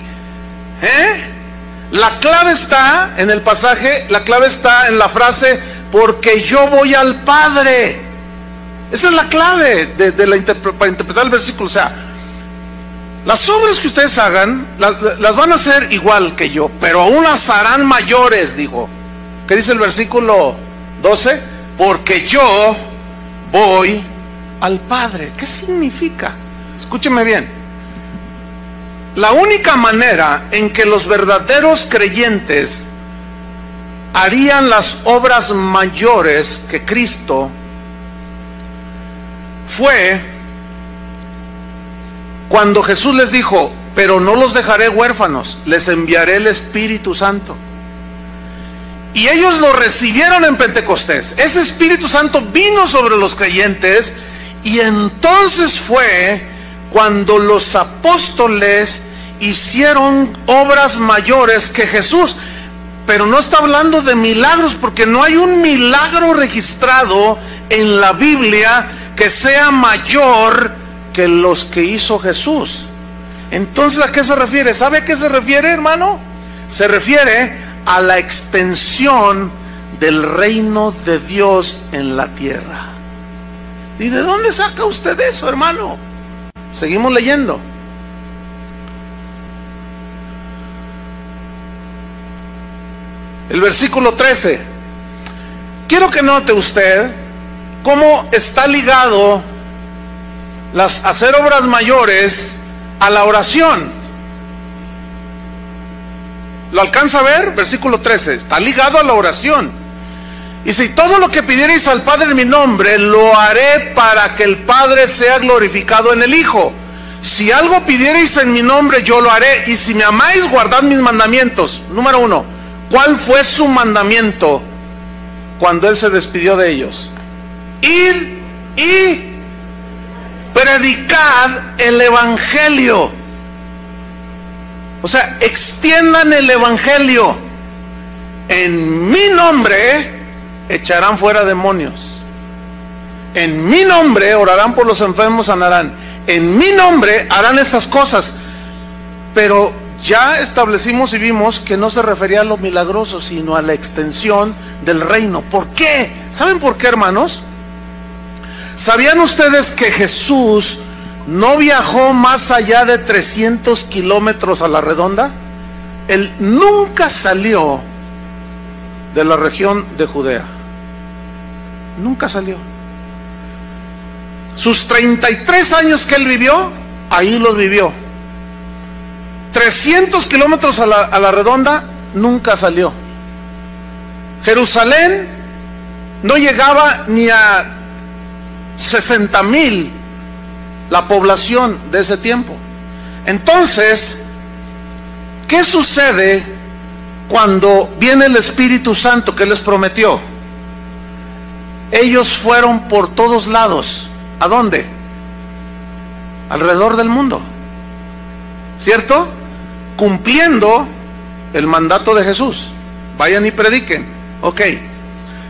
La clave está en el pasaje, la clave está en la frase, porque yo voy al Padre. Esa es la clave para interpretar el versículo. O sea, las obras que ustedes hagan, las van a hacer igual que yo, pero aún las harán mayores, dijo. ¿Qué dice el versículo 12? Porque yo voy al Padre. ¿Qué significa? Escúcheme bien. La única manera en que los verdaderos creyentes harían las obras mayores que Cristo fue cuando Jesús les dijo: pero no los dejaré huérfanos, les enviaré el Espíritu Santo. Y ellos lo recibieron en Pentecostés. Ese Espíritu Santo vino sobre los creyentes, y entonces fue cuando los apóstoles hicieron obras mayores que Jesús. Pero no está hablando de milagros, porque no hay un milagro registrado en la Biblia que sea mayor que los que hizo Jesús. Entonces, ¿a qué se refiere? ¿Sabe a qué se refiere, hermano? Se refiere a la extensión del reino de Dios en la tierra. ¿Y de dónde saca usted eso, hermano? Seguimos leyendo. El versículo 13. Quiero que note usted cómo está ligado hacer obras mayores a la oración. ¿Lo alcanza a ver? Versículo 13. Está ligado a la oración. Y si todo lo que pidierais al Padre en mi nombre, lo haré para que el Padre sea glorificado en el Hijo. Si algo pidierais en mi nombre, yo lo haré. Y si me amáis, guardad mis mandamientos. Número 1. ¿Cuál fue su mandamiento cuando Él se despidió de ellos? Ir y predicad el Evangelio. O sea, extiendan el Evangelio. En mi nombre echarán fuera demonios. En mi nombre orarán por los enfermos, sanarán. En mi nombre harán estas cosas. Pero ya establecimos y vimos que no se refería a lo milagroso, sino a la extensión del reino. ¿Por qué? ¿Saben por qué, hermanos? ¿Sabían ustedes que Jesús no viajó más allá de 300 kilómetros a la redonda? Él nunca salió de la región de Judea. Nunca salió. Sus 33 años que Él vivió, ahí los vivió. 300 kilómetros a la redonda, nunca salió. Jerusalén no llegaba ni a 60,000 la población de ese tiempo. Entonces, ¿qué sucede cuando viene el Espíritu Santo que les prometió? Ellos fueron por todos lados. ¿A dónde? Alrededor del mundo, ¿cierto? Cumpliendo el mandato de Jesús. Vayan y prediquen. Ok.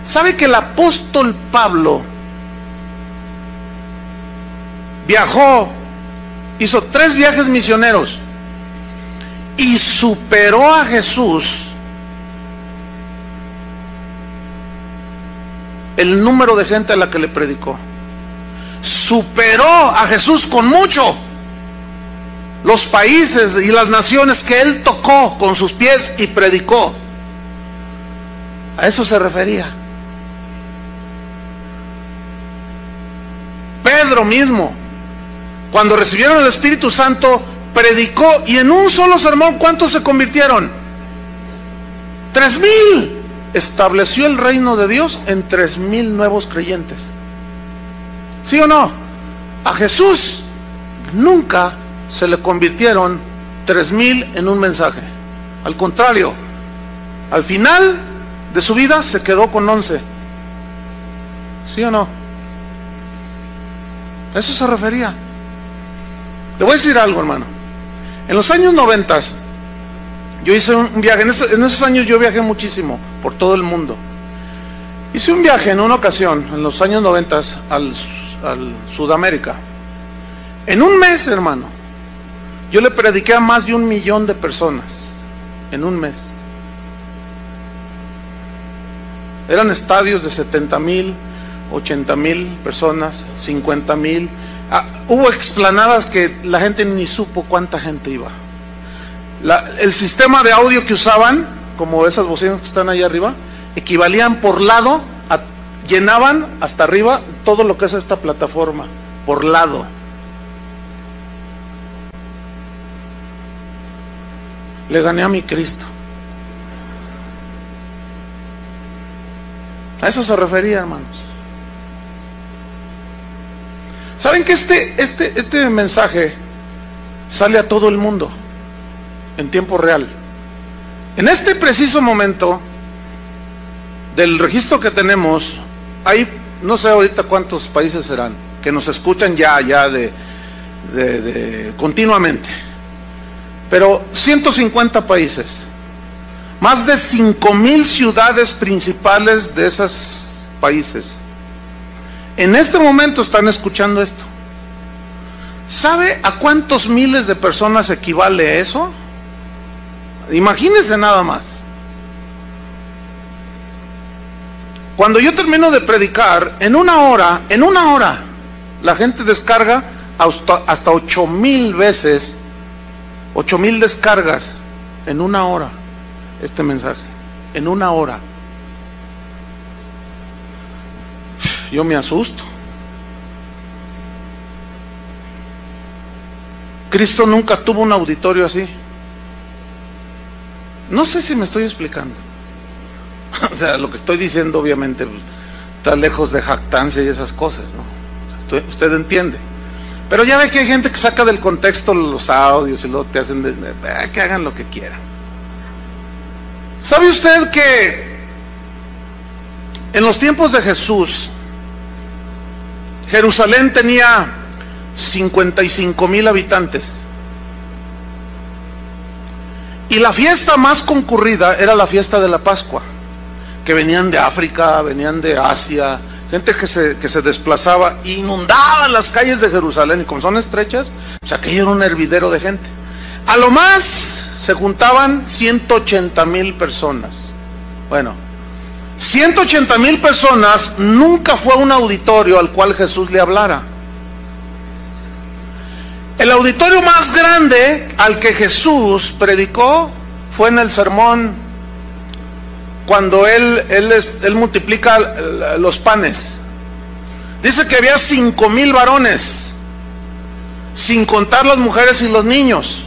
¿Sabe que el apóstol Pablo viajó, hizo 3 viajes misioneros y superó a Jesús el número de gente a la que le predicó? Superó a Jesús con mucho los países y las naciones que Él tocó con sus pies y predicó. A eso se refería. Pedro mismo, cuando recibieron el Espíritu Santo, predicó, y en un solo sermón, ¿cuántos se convirtieron? 3,000. Estableció el reino de Dios en 3,000 nuevos creyentes. ¿Sí o no? A Jesús nunca se le convirtieron 3,000 en un mensaje. Al contrario, al final de su vida se quedó con 11. ¿Sí o no? A eso se refería. Te voy a decir algo, hermano. En los años 90, yo hice un viaje. En esos años yo viajé muchísimo por todo el mundo. Hice un viaje en una ocasión, en los años 90, al Sudamérica. En un mes, hermano, yo le prediqué a más de 1 millón de personas. En un mes. Eran estadios de 70,000, 80,000 personas, 50,000. Hubo explanadas que la gente ni supo cuánta gente iba. El sistema de audio que usaban, como esas bocinas que están ahí arriba, equivalían por lado, llenaban hasta arriba todo lo que es esta plataforma, por lado. Le gané a mi Cristo. A eso se refería, hermanos. ¿Saben que este mensaje sale a todo el mundo en tiempo real? En este preciso momento del registro que tenemos, hay, no sé ahorita cuántos países serán, que nos escuchan ya continuamente, pero 150 países, más de 5,000 ciudades principales de esos países. En este momento están escuchando esto. ¿Sabe a cuántos miles de personas equivale eso? Imagínense nada más. Cuando yo termino de predicar, en una hora, la gente descarga hasta 8,000 veces, 8,000 descargas en una hora este mensaje, en una hora. Yo me asusto. Cristo nunca tuvo un auditorio así. No sé si me estoy explicando. O sea, lo que estoy diciendo obviamente está lejos de jactancia y esas cosas, ¿no? Usted entiende. Pero ya ve que hay gente que saca del contexto los audios y luego te hacen que hagan lo que quieran. ¿Sabe usted que en los tiempos de Jesús, Jerusalén tenía 55,000 habitantes? Y la fiesta más concurrida era la fiesta de la Pascua, que venían de África, venían de Asia, gente que se desplazaba, inundaban las calles de Jerusalén, y como son estrechas, pues aquello era un hervidero de gente. A lo más se juntaban 180,000 personas. Bueno, 180,000 personas nunca fue un auditorio al cual Jesús le hablara. El auditorio más grande al que Jesús predicó fue en el sermón, cuando él multiplica los panes. Dice que había 5,000 varones, sin contar las mujeres y los niños.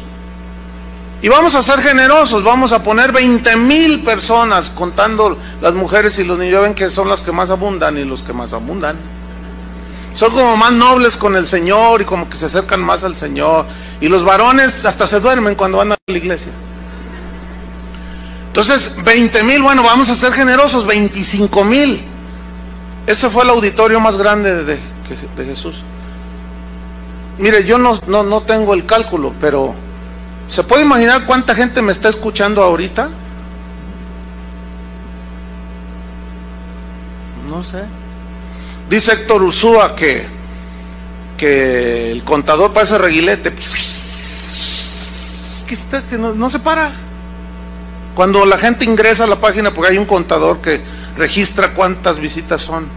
Y vamos a ser generosos, vamos a poner 20,000 personas, contando las mujeres y los niños. Ya ven que son las que más abundan, y los que más abundan son como más nobles con el Señor y como que se acercan más al Señor. Y los varones hasta se duermen cuando van a la iglesia. Entonces, 20,000, bueno, vamos a ser generosos, 25,000. Ese fue el auditorio más grande de Jesús. Mire, yo no tengo el cálculo, pero ¿se puede imaginar cuánta gente me está escuchando ahorita? No sé. Dice Héctor Ursúa que el contador parece reguilete. Que no se para. Cuando la gente ingresa a la página, porque hay un contador que registra cuántas visitas son.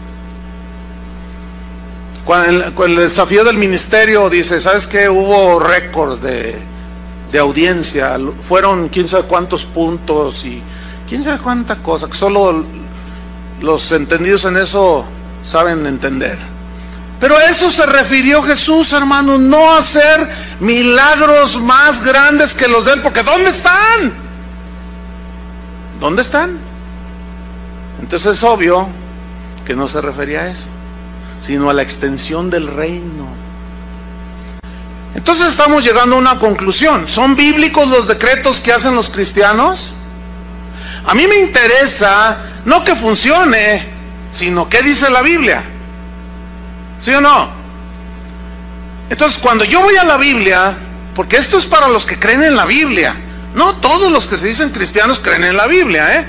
Con el desafío del ministerio, dice, ¿sabes qué? Hubo récord de audiencia, fueron quién sabe cuántos puntos y quién sabe cuánta cosa, que solo los entendidos en eso saben entender. Pero a eso se refirió Jesús, hermano, no hacer milagros más grandes que los de él, porque ¿dónde están? ¿Dónde están? Entonces es obvio que no se refería a eso, sino a la extensión del reino. Entonces estamos llegando a una conclusión. ¿Son bíblicos los decretos que hacen los cristianos? A mí me interesa no que funcione, sino qué dice la Biblia. ¿Sí o no? Entonces, cuando yo voy a la Biblia, porque esto es para los que creen en la Biblia, no todos los que se dicen cristianos creen en la Biblia,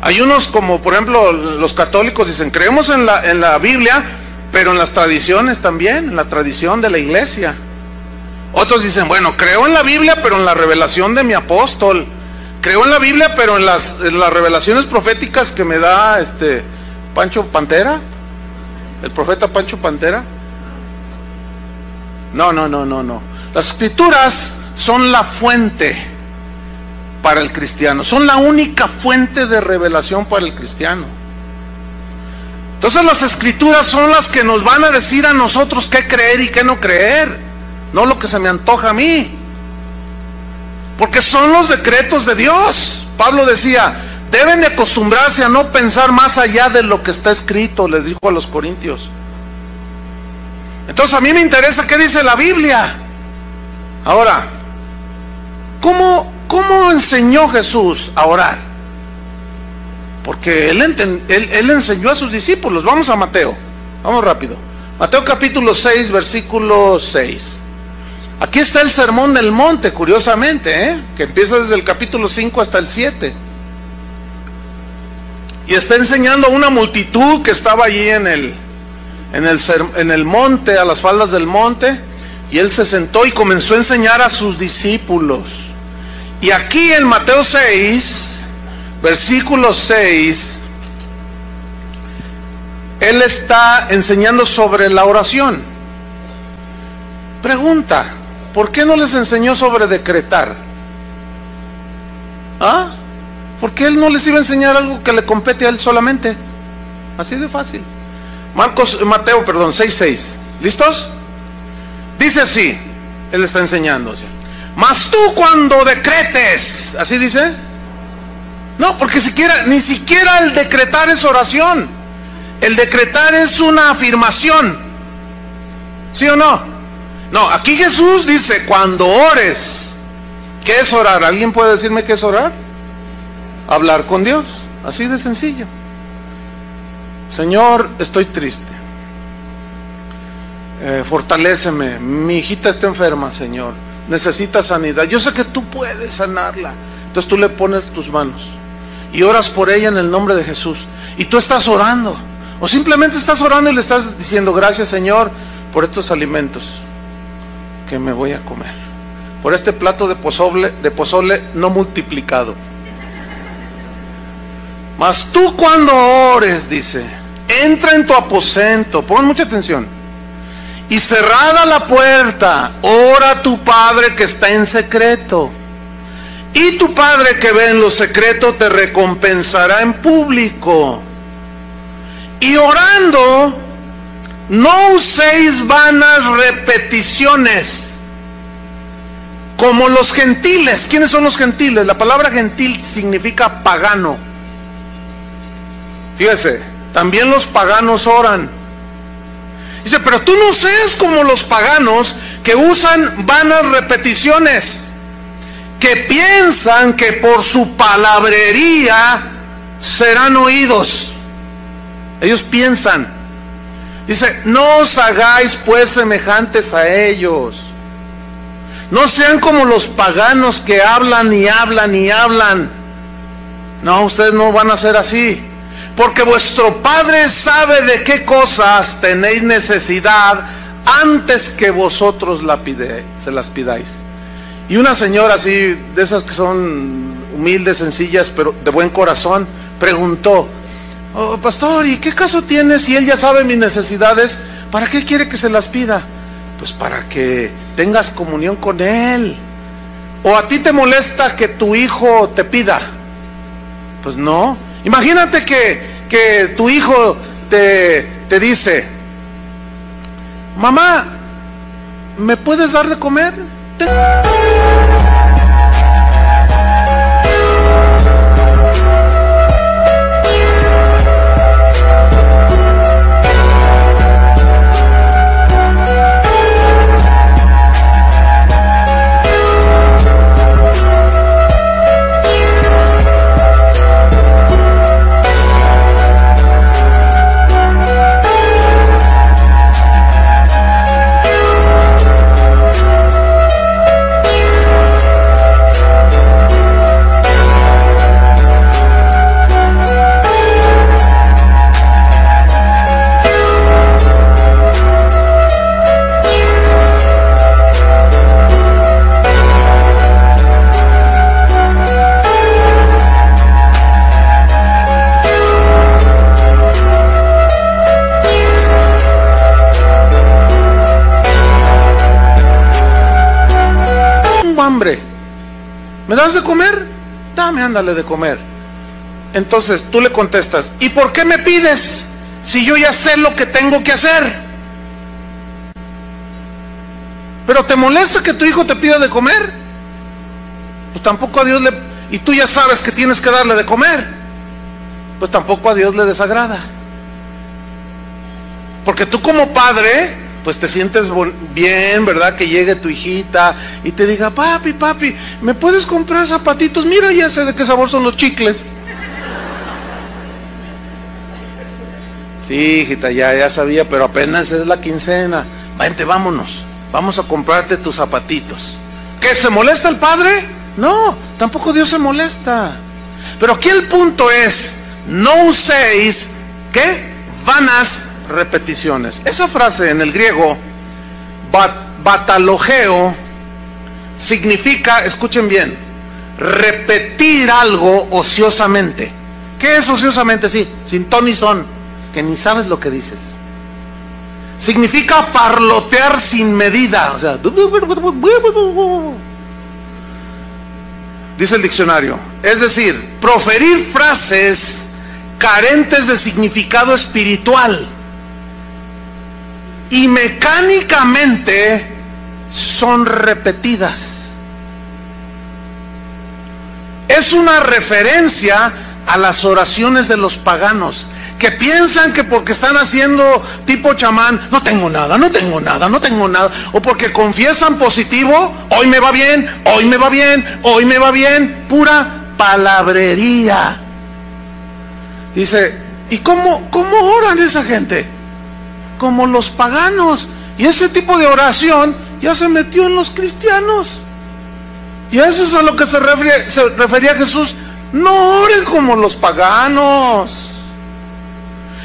Hay unos, como por ejemplo los católicos, dicen creemos en la Biblia, pero en las tradiciones también, en la tradición de la iglesia. Otros dicen, bueno, creo en la Biblia, pero en la revelación de mi apóstol. Creo en la Biblia, pero en las revelaciones proféticas que me da Pancho Pantera, el profeta Pancho Pantera. No. Las escrituras son la fuente para el cristiano, son la única fuente de revelación para el cristiano. Entonces las escrituras son las que nos van a decir a nosotros qué creer y qué no creer, no lo que se me antoja a mí, porque son los decretos de Dios. Pablo decía, deben de acostumbrarse a no pensar más allá de lo que está escrito, les dijo a los corintios. Entonces a mí me interesa qué dice la Biblia. Ahora, ¿cómo enseñó Jesús a orar? Porque él enseñó a sus discípulos. Vamos a Mateo, vamos rápido. Mateo capítulo 6, versículo 6. Aquí está el sermón del monte, curiosamente, que empieza desde el capítulo 5 hasta el 7. Y está enseñando a una multitud que estaba allí en el monte, a las faldas del monte. Y él se sentó y comenzó a enseñar a sus discípulos. Y aquí en Mateo 6, versículo 6, él está enseñando sobre la oración. Pregunta, ¿por qué no les enseñó sobre decretar? ¿Por qué él no les iba a enseñar algo que le compete a él solamente? Así de fácil. Mateo 6:6. ¿Listos? Dice así, él está enseñando. Mas tú cuando decretes, ¿así dice? No, porque ni siquiera el decretar es oración. El decretar es una afirmación. ¿Sí o no? No, aquí Jesús dice, cuando ores. ¿Qué es orar? ¿Alguien puede decirme qué es orar? Hablar con Dios, así de sencillo. Señor, estoy triste. Fortaléceme. Mi hijita está enferma, Señor. Necesita sanidad. Yo sé que tú puedes sanarla. Entonces tú le pones tus manos y oras por ella en el nombre de Jesús. Y tú estás orando. O simplemente estás orando y le estás diciendo, gracias, Señor, por estos alimentos que me voy a comer, por este plato de pozole no multiplicado. Mas tú cuando ores, dice, entra en tu aposento, pon mucha atención, y cerrada la puerta, ora a tu Padre que está en secreto, y tu Padre que ve en lo secreto te recompensará en público. Y orando, no uséis vanas repeticiones, como los gentiles. ¿Quiénes son los gentiles? La palabra gentil significa pagano. Fíjese, también los paganos oran. Dice, pero tú no seas como los paganos que usan vanas repeticiones, que piensan que por su palabrería serán oídos. Ellos piensan. Dice, no os hagáis pues semejantes a ellos. No sean como los paganos que hablan y hablan y hablan. No, ustedes no van a ser así. Porque vuestro Padre sabe de qué cosas tenéis necesidad antes que vosotros se las pidáis. Y una señora así, de esas que son humildes, sencillas, pero de buen corazón, preguntó, oh, pastor, ¿y qué caso tiene si él ya sabe mis necesidades? ¿Para qué quiere que se las pida? Pues para que tengas comunión con él. ¿O a ti te molesta que tu hijo te pida? Pues no. Imagínate que tu hijo te dice, mamá, ¿me puedes dar de comer? ¿Me das de comer? Dame, ándale de comer. Entonces tú le contestas, ¿y por qué me pides si yo ya sé lo que tengo que hacer? ¿Pero te molesta que tu hijo te pida de comer? Pues tampoco a Dios le... Y tú ya sabes que tienes que darle de comer. Pues tampoco a Dios le desagrada. Porque tú como padre, pues te sientes bien, ¿verdad? Que llegue tu hijita y te diga, papi, papi, ¿me puedes comprar zapatitos? Mira, ya sé de qué sabor son los chicles. Sí, hijita, ya sabía, pero apenas es la quincena. Vente, vámonos, vamos a comprarte tus zapatitos. ¿Qué, se molesta el padre? No, tampoco Dios se molesta. Pero aquí el punto es, no uséis, ¿qué? Vanas repeticiones. Esa frase en el griego, batalogeo, significa, escuchen bien, repetir algo ociosamente. ¿Qué es ociosamente? Sí, sin ton ni son, que ni sabes lo que dices. Significa parlotear sin medida, o sea, dice el diccionario, es decir, proferir frases carentes de significado espiritual y mecánicamente son repetidas. Es una referencia a las oraciones de los paganos, que piensan que porque están haciendo tipo chamán, no tengo nada, no tengo nada, no tengo nada, o porque confiesan positivo, hoy me va bien, hoy me va bien, hoy me va bien, pura palabrería. Dice, ¿y cómo oran esa gente? Como los paganos. Y ese tipo de oración ya se metió en los cristianos. Y a eso es a lo que se refería Jesús. No oren como los paganos.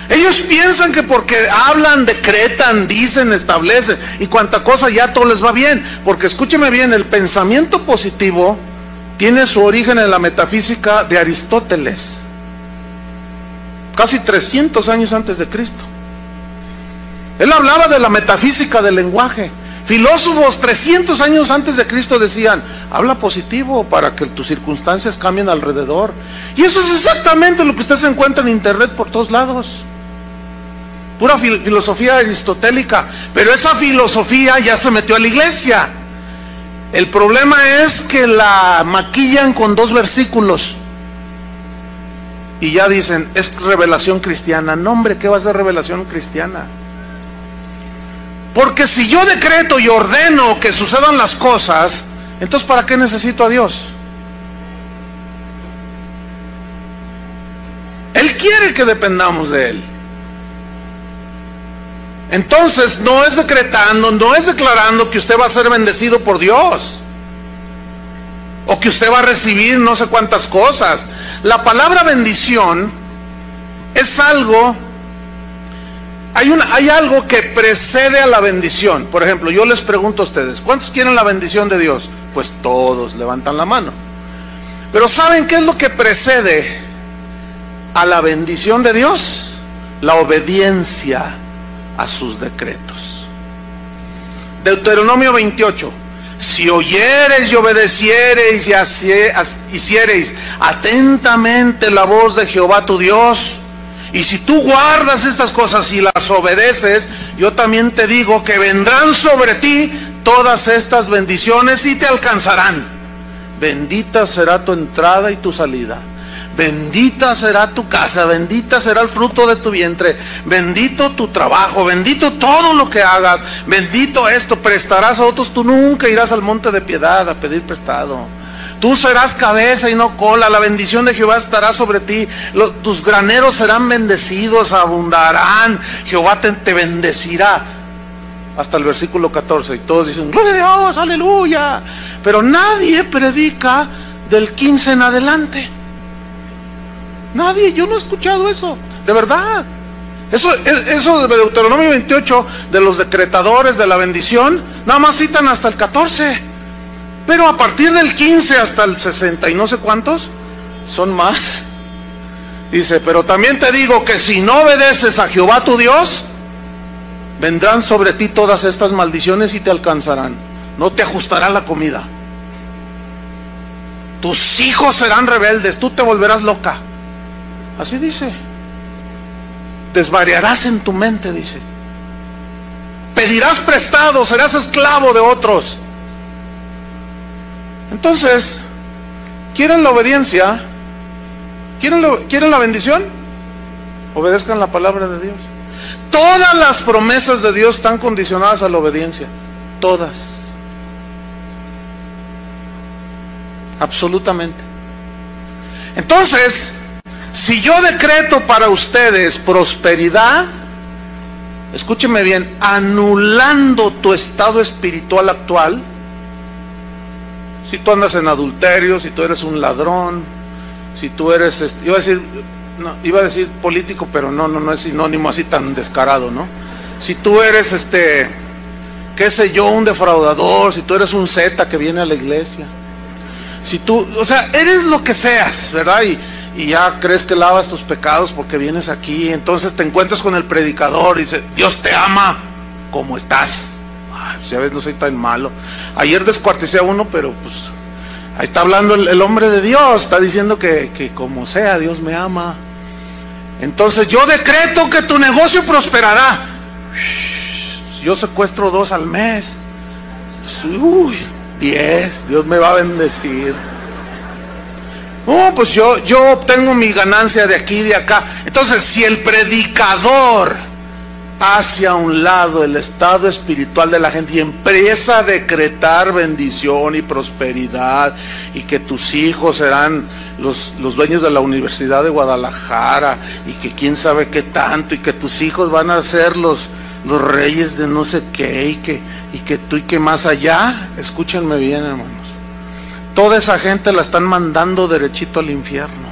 Ellos piensan que porque hablan, decretan, dicen, establecen y cuanta cosa ya todo les va bien. Porque escúcheme bien, el pensamiento positivo tiene su origen en la metafísica de Aristóteles, casi 300 años antes de Cristo. Él hablaba de la metafísica del lenguaje. Filósofos 300 años antes de Cristo decían, habla positivo para que tus circunstancias cambien alrededor. Y eso es exactamente lo que usted se encuentra en internet por todos lados. Pura filosofía aristotélica. Pero esa filosofía ya se metió a la iglesia. El problema es que la maquillan con 2 versículos. Y ya dicen, es revelación cristiana. No, hombre, ¿qué va a ser revelación cristiana? Porque si yo decreto y ordeno que sucedan las cosas, entonces ¿para qué necesito a Dios? Él quiere que dependamos de Él. Entonces no es decretando, no es declarando que usted va a ser bendecido por Dios, o que usted va a recibir no sé cuántas cosas. La palabra bendición es algo... Hay algo que precede a la bendición. Por ejemplo, yo les pregunto a ustedes, ¿cuántos quieren la bendición de Dios? Pues todos levantan la mano. Pero ¿saben qué es lo que precede a la bendición de Dios? La obediencia a sus decretos. Deuteronomio 28. Si oyereis y obedeciereis y hiciereis atentamente la voz de Jehová tu Dios, y si tú guardas estas cosas y las obedeces, yo también te digo que vendrán sobre ti todas estas bendiciones y te alcanzarán. Bendita será tu entrada y tu salida. Bendita será tu casa, bendita será el fruto de tu vientre, bendito tu trabajo, bendito todo lo que hagas, bendito esto, prestarás a otros, tú nunca irás al monte de piedad a pedir prestado. Tú serás cabeza y no cola, la bendición de Jehová estará sobre ti, tus graneros serán bendecidos, abundarán, Jehová te bendecirá. Hasta el versículo 14, y todos dicen, gloria a Dios, aleluya. Pero nadie predica del 15 en adelante. Nadie, yo no he escuchado eso, de verdad. Eso de Deuteronomio 28, de los decretadores de la bendición, nada más citan hasta el 14. Pero a partir del 15 hasta el 60 y no sé cuántos, son más. Dice, pero también te digo que si no obedeces a Jehová tu Dios, vendrán sobre ti todas estas maldiciones y te alcanzarán. No te ajustará la comida. tus hijos serán rebeldes, tú te volverás loca. Así dice. Desvariarás en tu mente, dice. Pedirás prestado, serás esclavo de otros. Entonces, ¿quieren la obediencia? ¿Quieren la bendición? Obedezcan la palabra de Dios. Todas las promesas de Dios están condicionadas a la obediencia. Todas. Absolutamente. Entonces, si yo decreto para ustedes prosperidad, escúcheme bien, anulando tu estado espiritual actual, si tú andas en adulterio, si tú eres un ladrón, si tú eres, iba a decir político, pero no es sinónimo así tan descarado, ¿no? Si tú eres qué sé yo, un defraudador, si tú eres un zeta que viene a la iglesia, si tú, o sea, eres lo que seas, ¿verdad? Y ya crees que lavas tus pecados porque vienes aquí, entonces te encuentras con el predicador y dice, Dios te ama como estás. Ay, si a veces no soy tan malo. Ayer descuarticé a uno, pero pues ahí está hablando el hombre de Dios, está diciendo que como sea, Dios me ama. Entonces yo decreto que tu negocio prosperará. Yo secuestro 2 al mes. 10, Dios me va a bendecir. Pues yo obtengo mi ganancia de aquí y de acá. Entonces, si el predicador hace a un lado el estado espiritual de la gente y empieza a decretar bendición y prosperidad, y que tus hijos serán los dueños de la Universidad de Guadalajara, y que quién sabe qué tanto, y que tus hijos van a ser los reyes de no sé qué, y que tú y que más allá, escúchenme bien, hermanos, toda esa gente la están mandando derechito al infierno.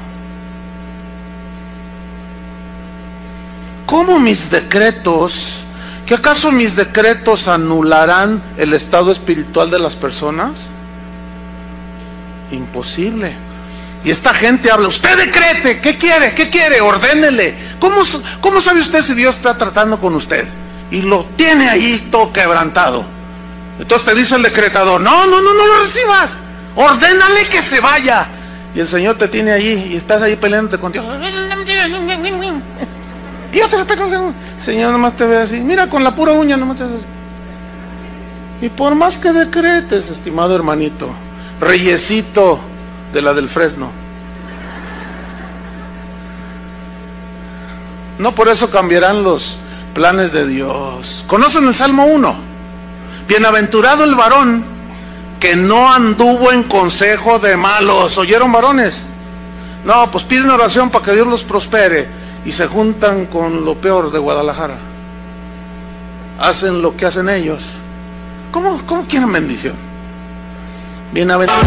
¿Cómo mis decretos? ¿Que acaso mis decretos anularán el estado espiritual de las personas? Imposible. Y esta gente habla, usted decrete, ¿qué quiere? ¿Qué quiere? Ordénele. ¿Cómo sabe usted si Dios está tratando con usted? Y lo tiene ahí todo quebrantado. Entonces te dice el decretador, no lo recibas, ordénale que se vaya. Y el Señor te tiene allí y estás ahí peleándote contigo. Y yo te respeto, Señor, nomás te ve así, mira, con la pura uña nomás te ve así. Y por más que decretes, estimado hermanito, reyesito de la del Fresno, no por eso cambiarán los planes de Dios. ¿Conocen el Salmo 1? Bienaventurado el varón que no anduvo en consejo de malos. ¿Oyeron, varones? No, pues piden oración para que Dios los prospere y se juntan con lo peor de Guadalajara. Hacen lo que hacen ellos. ¿Cómo quieren bendición? Bienaventurado.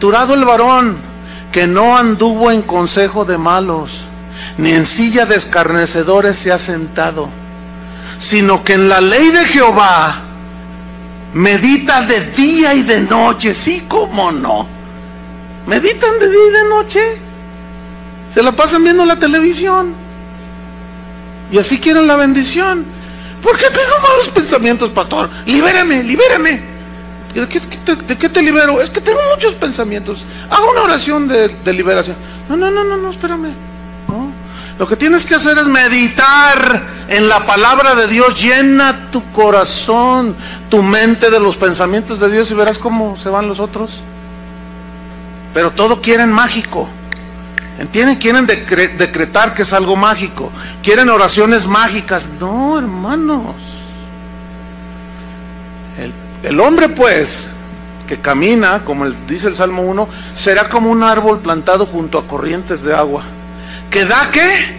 Bienaventurado el varón que no anduvo en consejo de malos, ni en silla de escarnecedores se ha sentado, sino que en la ley de Jehová medita de día y de noche. Sí, cómo no. Meditan de día y de noche. Se la pasan viendo la televisión. Y así quieren la bendición. ¿Por qué tengo malos pensamientos, pastor? Libérame, libérame. ¿De qué te libero? Es que tengo muchos pensamientos. Haga una oración de liberación. No, espérame. No. Lo que tienes que hacer es meditar en la palabra de Dios. Llena tu corazón, tu mente de los pensamientos de Dios y verás cómo se van los otros. pero todo quieren mágico. ¿Entienden? Quieren decretar que es algo mágico. Quieren oraciones mágicas. No, hermanos. El hombre, pues, que camina, como dice el Salmo 1, será como un árbol plantado junto a corrientes de agua, que da, ¿qué?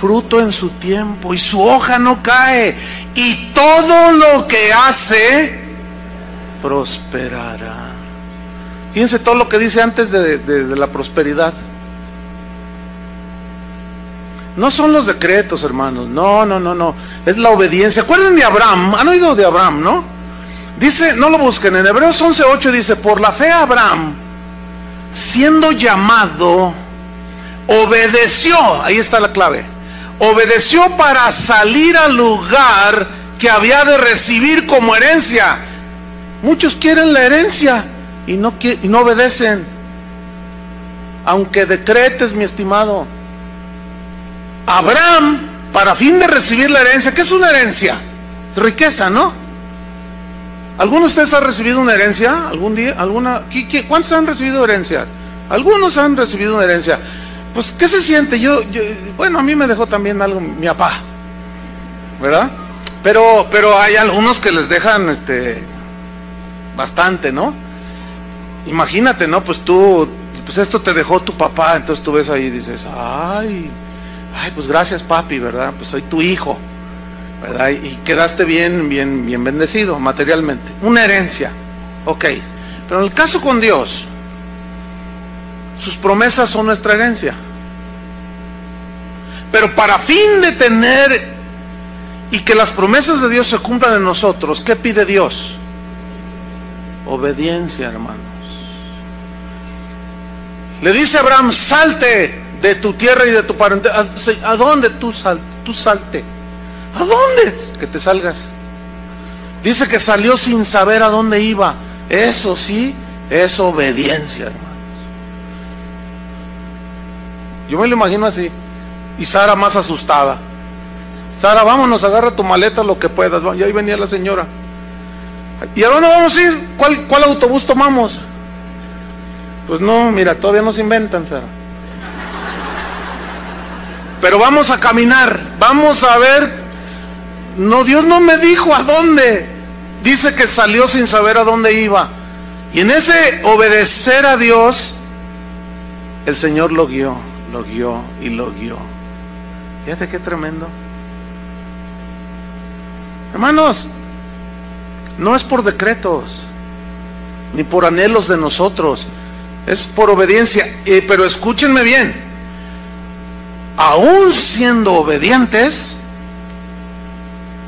Fruto en su tiempo, y su hoja no cae, y todo lo que hace prosperará. Fíjense todo lo que dice antes de la prosperidad. No son los decretos, hermanos. No. Es la obediencia. ¿Acuerdan de Abraham? ¿Han oído de Abraham, no? Dice, no lo busquen, en Hebreos 11:8 dice, por la fe Abraham, siendo llamado, obedeció. Ahí está la clave. Obedeció para salir al lugar que había de recibir como herencia. Muchos quieren la herencia y no obedecen. Aunque decretes, mi estimado. Abraham, para fin de recibir la herencia, ¿qué es una herencia? Es riqueza, ¿no? ¿Alguno de ustedes ha recibido una herencia algún día? ¿Cuántos han recibido herencias? Algunos han recibido una herencia. Pues, ¿qué se siente? Bueno, a mí me dejó también algo mi papá, ¿verdad? Pero hay algunos que les dejan bastante, ¿no? Imagínate, ¿no? Pues esto te dejó tu papá, entonces tú ves ahí y dices, ay, pues gracias, papi, ¿verdad? Pues soy tu hijo, ¿verdad? Y quedaste bien bendecido materialmente. Una herencia, ok. Pero en el caso con Dios, sus promesas son nuestra herencia. Pero para fin de tener y que las promesas de Dios se cumplan en nosotros, ¿qué pide Dios? Obediencia, hermanos. Le dice a Abraham, salte de tu tierra y de tu parentela. ¿A dónde tú salte? ¿A dónde? Que te salgas. Dice que salió sin saber a dónde iba. Eso sí, es obediencia, hermanos. Yo me lo imagino así. Y Sara más asustada. Sara, vámonos, agarra tu maleta lo que puedas. Y ahí venía la señora. ¿Y a dónde vamos a ir? ¿Cuál autobús tomamos? Pues no, mira, todavía no se inventan, Sara. Pero vamos a caminar, vamos a ver. No, Dios no me dijo a dónde. Dice que salió sin saber a dónde iba. Y en ese obedecer a Dios, el Señor lo guió y lo guió. Fíjate qué tremendo. Hermanos, no es por decretos, ni por anhelos de nosotros, es por obediencia. Pero escúchenme bien, aún siendo obedientes,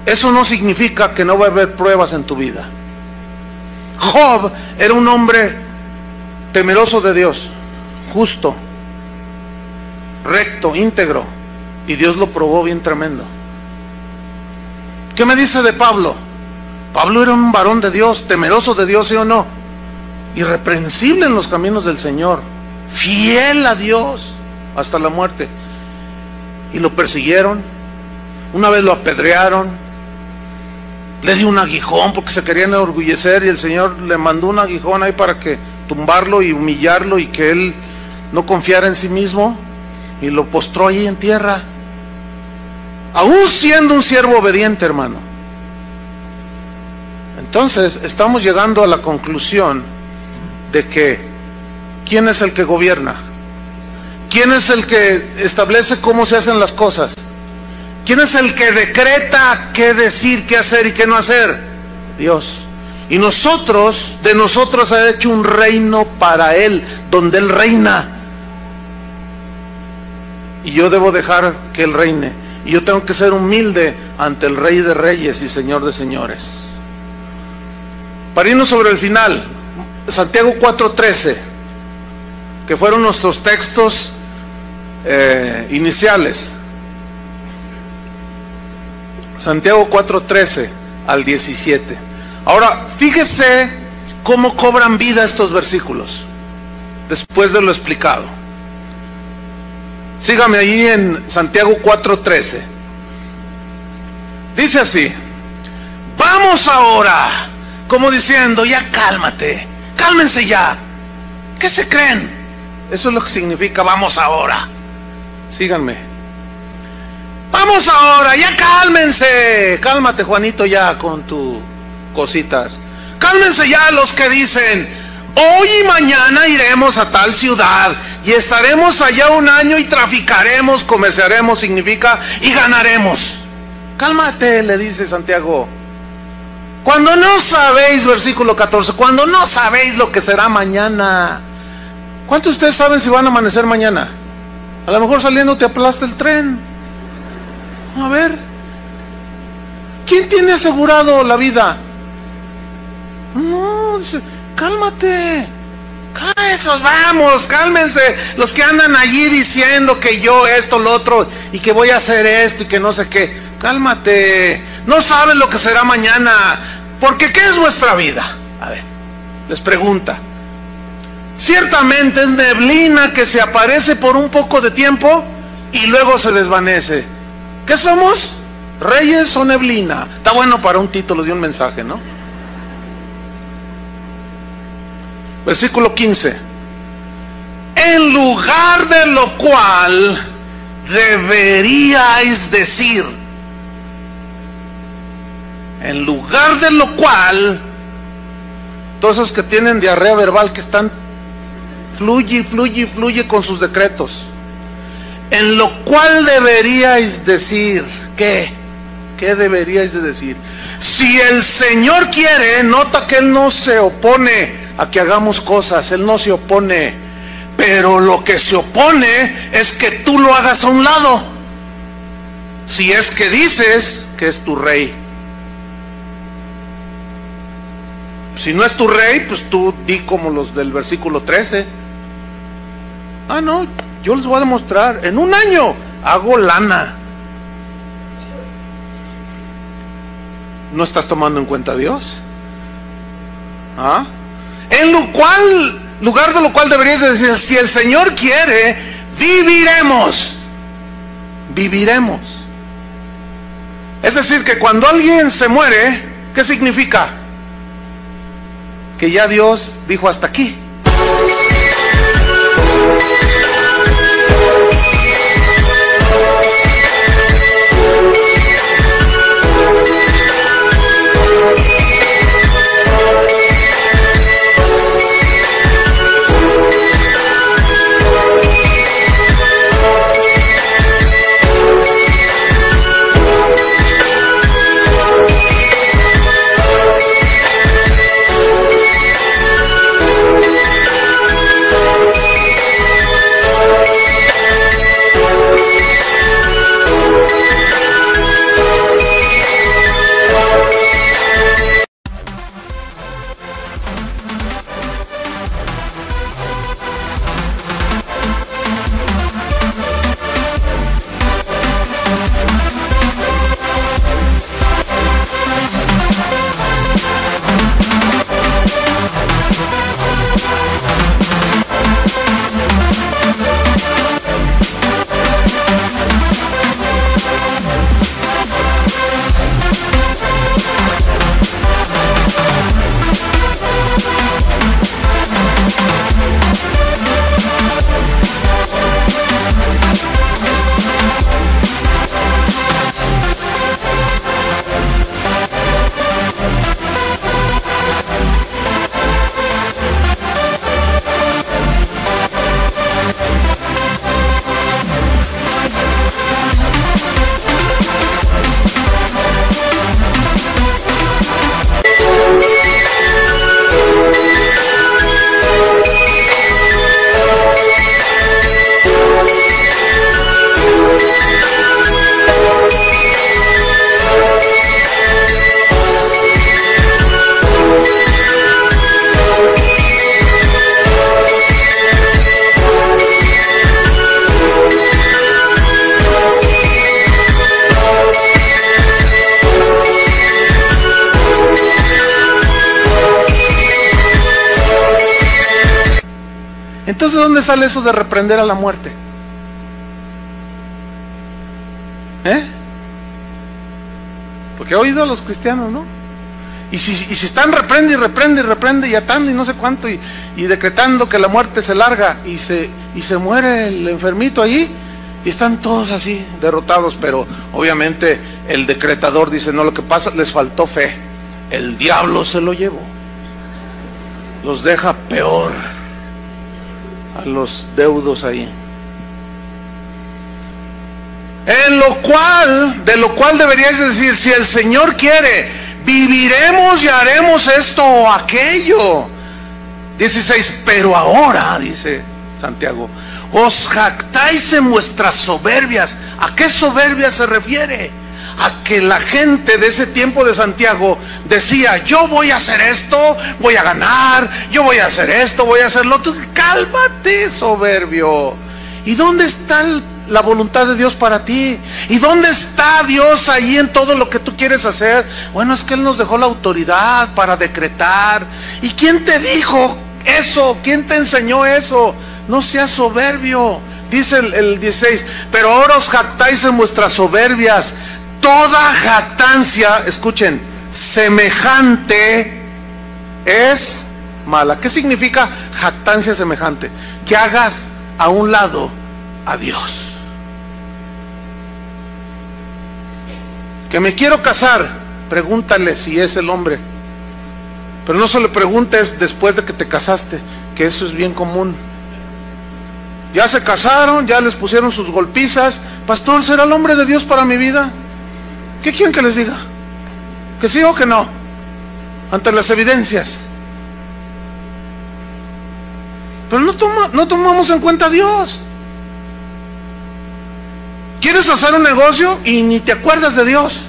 eso no significa que no va a haber pruebas en tu vida. Job era un hombre temeroso de Dios, justo, recto, íntegro, y Dios lo probó bien tremendo. ¿Qué me dice de Pablo? Pablo era un varón de Dios, temeroso de Dios, ¿sí o no? Irreprensible en los caminos del Señor, fiel a Dios hasta la muerte. Y lo persiguieron, una vez lo apedrearon, le dio un aguijón porque se querían enorgullecer, y el Señor le mandó un aguijón ahí para que tumbarlo y humillarlo, y que él no confiara en sí mismo, y lo postró ahí en tierra, aún siendo un siervo obediente, hermano. Entonces estamos llegando a la conclusión de que ¿quién es el que gobierna? ¿Quién es el que establece cómo se hacen las cosas? ¿Quién es el que decreta qué decir, qué hacer y qué no hacer? Dios. Y de nosotros ha hecho un reino para Él, donde Él reina. Y yo debo dejar que Él reine. Y yo tengo que ser humilde ante el Rey de Reyes y Señor de Señores. Para irnos sobre el final, Santiago 4:13, que fueron nuestros textos iniciales. Santiago 4:13 al 17. Ahora, fíjese cómo cobran vida estos versículos, después de lo explicado. Sígame ahí en Santiago 4:13. Dice así: vamos ahora, como diciendo, ya cálmate, cálmense ya. ¿Qué se creen? Eso es lo que significa vamos ahora. Síganme. Vamos ahora, ya cálmense. Cálmate, Juanito, ya con tus cositas. Cálmense ya los que dicen, hoy y mañana iremos a tal ciudad y estaremos allá un año y traficaremos, comerciaremos, significa, y ganaremos. Cálmate, le dice Santiago. Cuando no sabéis, versículo 14, cuando no sabéis lo que será mañana. ¿Cuántos de ustedes saben si van a amanecer mañana? A lo mejor saliendo te aplasta el tren. A ver, ¿quién tiene asegurado la vida? No, dice, cálmate. Esos, vamos, cálmense. Los que andan allí diciendo que yo esto, lo otro, y que voy a hacer esto y que no sé qué. Cálmate. No saben lo que será mañana. Porque ¿qué es vuestra vida? A ver, les pregunta. Ciertamente es neblina que se aparece por un poco de tiempo y luego se desvanece. ¿Qué somos? ¿Reyes o neblina? Está bueno para un título de un mensaje, ¿no? Versículo 15. En lugar de lo cual deberíais decir. En lugar de lo cual, todos esos que tienen diarrea verbal, que están fluye con sus decretos. En lo cual deberíais decir, ¿qué? ¿Qué deberíais de decir? Si el Señor quiere, nota que Él no se opone a que hagamos cosas, Él no se opone, pero lo que se opone es que tú lo hagas a un lado, si es que dices que es tu rey. Si no es tu rey, pues tú di como los del versículo 13. Ah, no, yo les voy a demostrar, en un año hago lana. ¿No estás tomando en cuenta a Dios? ¿Ah? En lugar de lo cual deberías decir, si el Señor quiere, viviremos. Viviremos. Es decir, que cuando alguien se muere, ¿qué significa? Que ya Dios dijo hasta aquí. Entonces, ¿de dónde sale eso de reprender a la muerte? Porque he oído a los cristianos, ¿no? Y si están reprende y reprende y reprende y atando y no sé cuánto y decretando que la muerte se larga y se muere el enfermito ahí y están todos así derrotados, pero obviamente el decretador dice, no, lo que pasa, les faltó fe, el diablo se lo llevó, los deja peor a los deudos ahí. De lo cual deberíais decir, si el Señor quiere, viviremos y haremos esto o aquello. 16, pero ahora, dice Santiago, os jactáis en vuestras soberbias. ¿A qué soberbia se refiere? A que la gente de ese tiempo de Santiago decía, yo voy a hacer esto, voy a ganar, yo voy a hacer esto, voy a hacer lo otro. Cálmate, soberbio. ¿Y dónde está la voluntad de Dios para ti? ¿Y dónde está Dios ahí en todo lo que tú quieres hacer? Bueno, es que Él nos dejó la autoridad para decretar. ¿Y quién te dijo eso? ¿Quién te enseñó eso? No seas soberbio. Dice el 16, pero ahora os jactáis en vuestras soberbias. Toda jactancia, escuchen, semejante es mala. ¿Qué significa jactancia semejante? Que hagas a un lado a Dios. Que me quiero casar, pregúntale si es el hombre, pero no se le preguntes después de que te casaste, que eso es bien común. Ya se casaron, ya les pusieron sus golpizas. Pastor, ¿será el hombre de Dios para mi vida? ¿Qué quieren que les diga? ¿Que sí o que no? Ante las evidencias. Pero no tomamos en cuenta a Dios. ¿Quieres hacer un negocio y ni te acuerdas de Dios?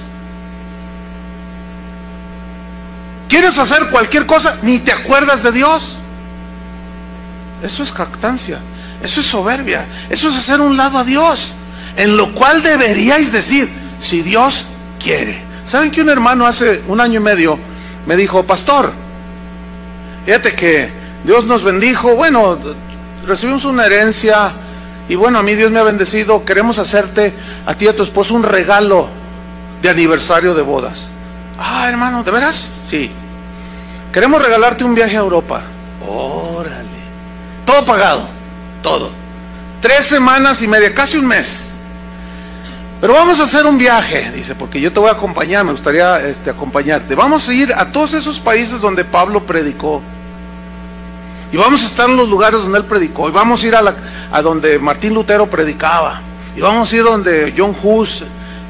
¿Quieres hacer cualquier cosa? Ni te acuerdas de Dios. Eso es jactancia, eso es soberbia, eso es hacer un lado a Dios. En lo cual deberíais decir, si Dios quiere. ¿Saben que un hermano hace 1 año y medio me dijo, pastor, fíjate que Dios nos bendijo, bueno, recibimos una herencia y bueno, a mí Dios me ha bendecido, queremos hacerte a ti y a tu esposo un regalo de aniversario de bodas. Ah, hermano, ¿de veras? Sí. Queremos regalarte un viaje a Europa. Órale. Todo pagado, todo. 3 semanas y media, casi un mes. Pero vamos a hacer un viaje, dice, porque yo te voy a acompañar, me gustaría acompañarte. Vamos a ir a todos esos países donde Pablo predicó. Y vamos a estar en los lugares donde él predicó. Y vamos a ir a donde Martín Lutero predicaba. Y vamos a ir donde John Hus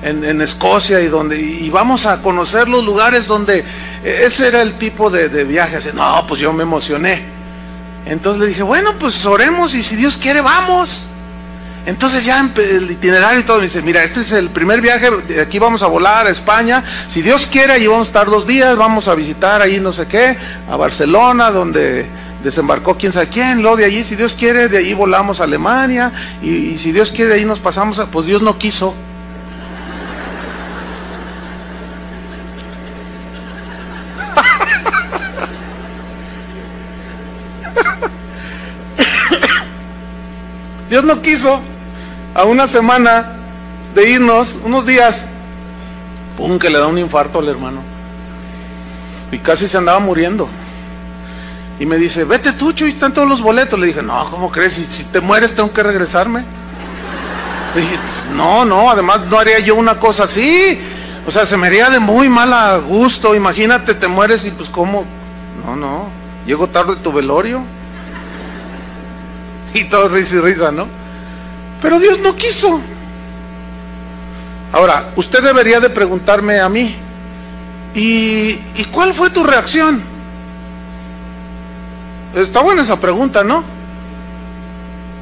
en Escocia. Y vamos a conocer los lugares donde... Ese era el tipo de viaje. Así, no, pues yo me emocioné. Entonces le dije, bueno, pues oremos y si Dios quiere, vamos. Entonces ya el itinerario y todo, me dice, mira, este es el primer viaje, aquí vamos a volar a España, si Dios quiere, ahí vamos a estar 2 días, vamos a visitar ahí no sé qué, a Barcelona, donde desembarcó quién sabe quién, luego de allí, si Dios quiere, de ahí volamos a Alemania, y si Dios quiere, de ahí nos pasamos, pues Dios no quiso. Dios no quiso. A 1 semana de irnos, unos días, pum, que le da un infarto al hermano. Y casi se andaba muriendo. Y me dice, vete tú, Chuy, están todos los boletos. Le dije, no, ¿cómo crees? Si te mueres tengo que regresarme. Le dije, no, además no haría yo una cosa así. O sea, se me haría de muy mal gusto. Imagínate, te mueres y pues ¿cómo? No, llego tarde a tu velorio. Y todo risa y risa, ¿no? Pero Dios no quiso. Ahora, usted debería de preguntarme a mí, ¿y cuál fue tu reacción? Está buena esa pregunta, ¿no?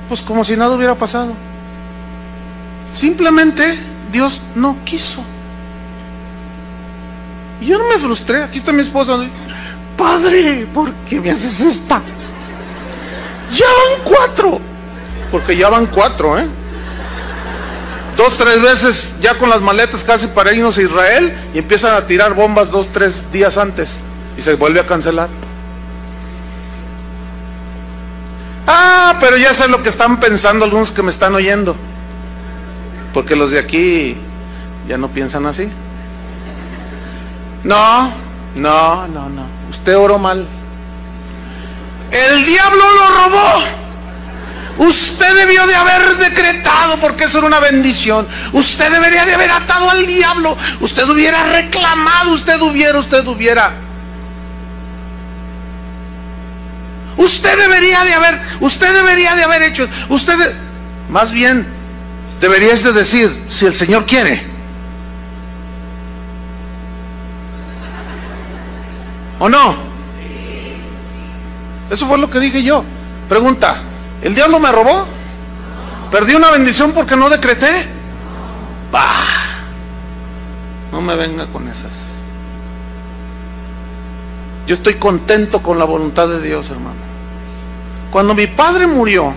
Pues como si nada hubiera pasado. Simplemente Dios no quiso. Y yo no me frustré. Aquí está mi esposa. Padre, ¿por qué me haces esta? Ya van 4. Porque ya van 4, 2, 3 veces ya con las maletas casi para irnos a Israel y empiezan a tirar bombas 2, 3 días antes y se vuelve a cancelar. Ah, pero ya sé lo que están pensando algunos que me están oyendo, porque los de aquí ya no piensan así. No, No, usted oró mal. El diablo lo robó. Usted debió de haber decretado, porque eso era una bendición. Usted debería de haber atado al diablo. Usted hubiera reclamado, usted hubiera. Usted debería de haber hecho. Más bien, deberías de decir, si el Señor quiere. ¿O no? Eso fue lo que dije yo. Pregunta, ¿el diablo me robó? ¿Perdí una bendición porque no decreté? ¡Bah! No me venga con esas. Yo estoy contento con la voluntad de Dios, hermano. Cuando mi padre murió,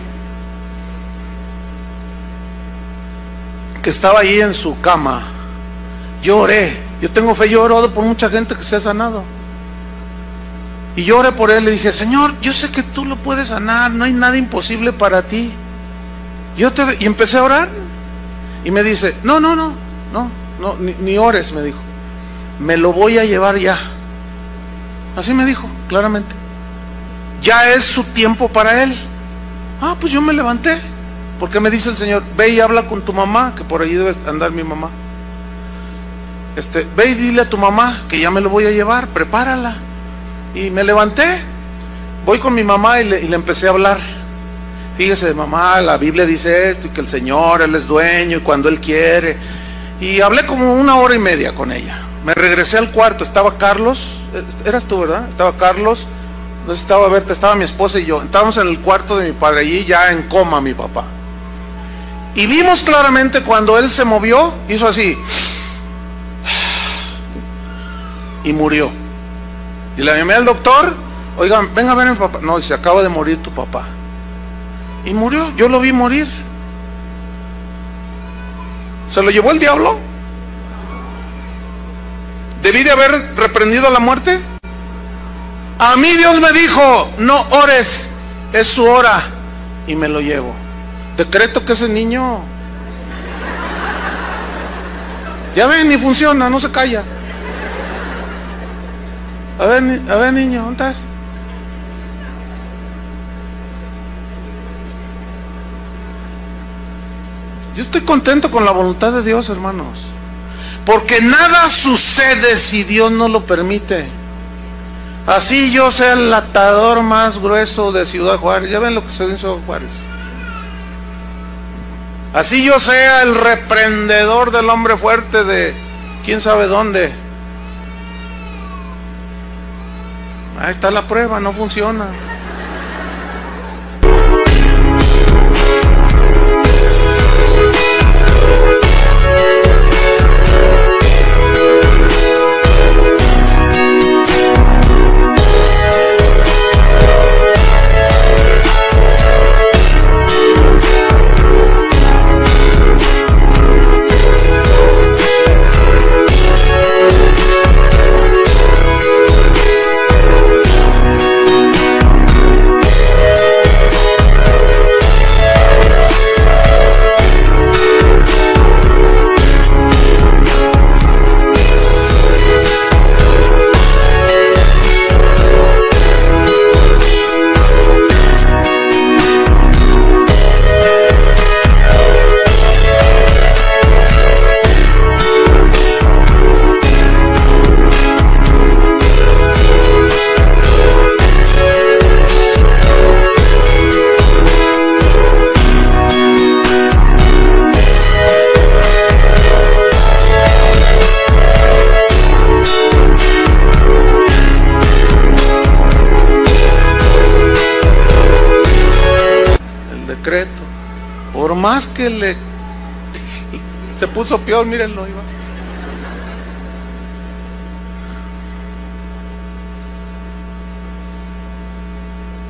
que estaba ahí en su cama, yo oré. Yo tengo fe, yo he orado por mucha gente que se ha sanado. Y yo oré por él, le dije, Señor, yo sé que tú lo puedes sanar, no hay nada imposible para ti. Y empecé a orar, y me dice, no, ni ores, me dijo. Me lo voy a llevar ya. Así me dijo, claramente. Ya es su tiempo para él. Pues yo me levanté, porque me dice el Señor, ve y habla con tu mamá, que por allí debe andar mi mamá. Ve y dile a tu mamá que ya me lo voy a llevar, prepárala. Y me levanté, voy con mi mamá y le empecé a hablar. Fíjese, mamá, la Biblia dice esto, y que el Señor, Él es dueño, y cuando Él quiere. Y hablé como 1 hora y media con ella. Me regresé al cuarto, estaba Carlos, eras tú, ¿verdad? Estaba Carlos, no estaba Berta, estaba mi esposa y yo. Estábamos en el cuarto de mi padre, allí ya en coma mi papá. Y vimos claramente cuando él se movió, hizo así, y murió. Y le llamé al doctor, oigan, venga a ver a mi papá. No, se acaba de morir tu papá. Y murió, yo lo vi morir. ¿Se lo llevó el diablo? ¿Debí de haber reprendido a la muerte? A mí Dios me dijo, no ores, es su hora. Y me lo llevo. Decreto que ese niño, ya ven, ni funciona, no se calla. A ver niño, ¿dónde estás? Yo estoy contento con la voluntad de Dios, hermanos, porque nada sucede si Dios no lo permite. Así yo sea el atador más grueso de Ciudad Juárez, ya ven lo que se dice en Ciudad Juárez. Así yo sea el reprendedor del hombre fuerte de quién sabe dónde. Ahí está la prueba, no funciona. Por más que se puso peor, mírenlo, iba.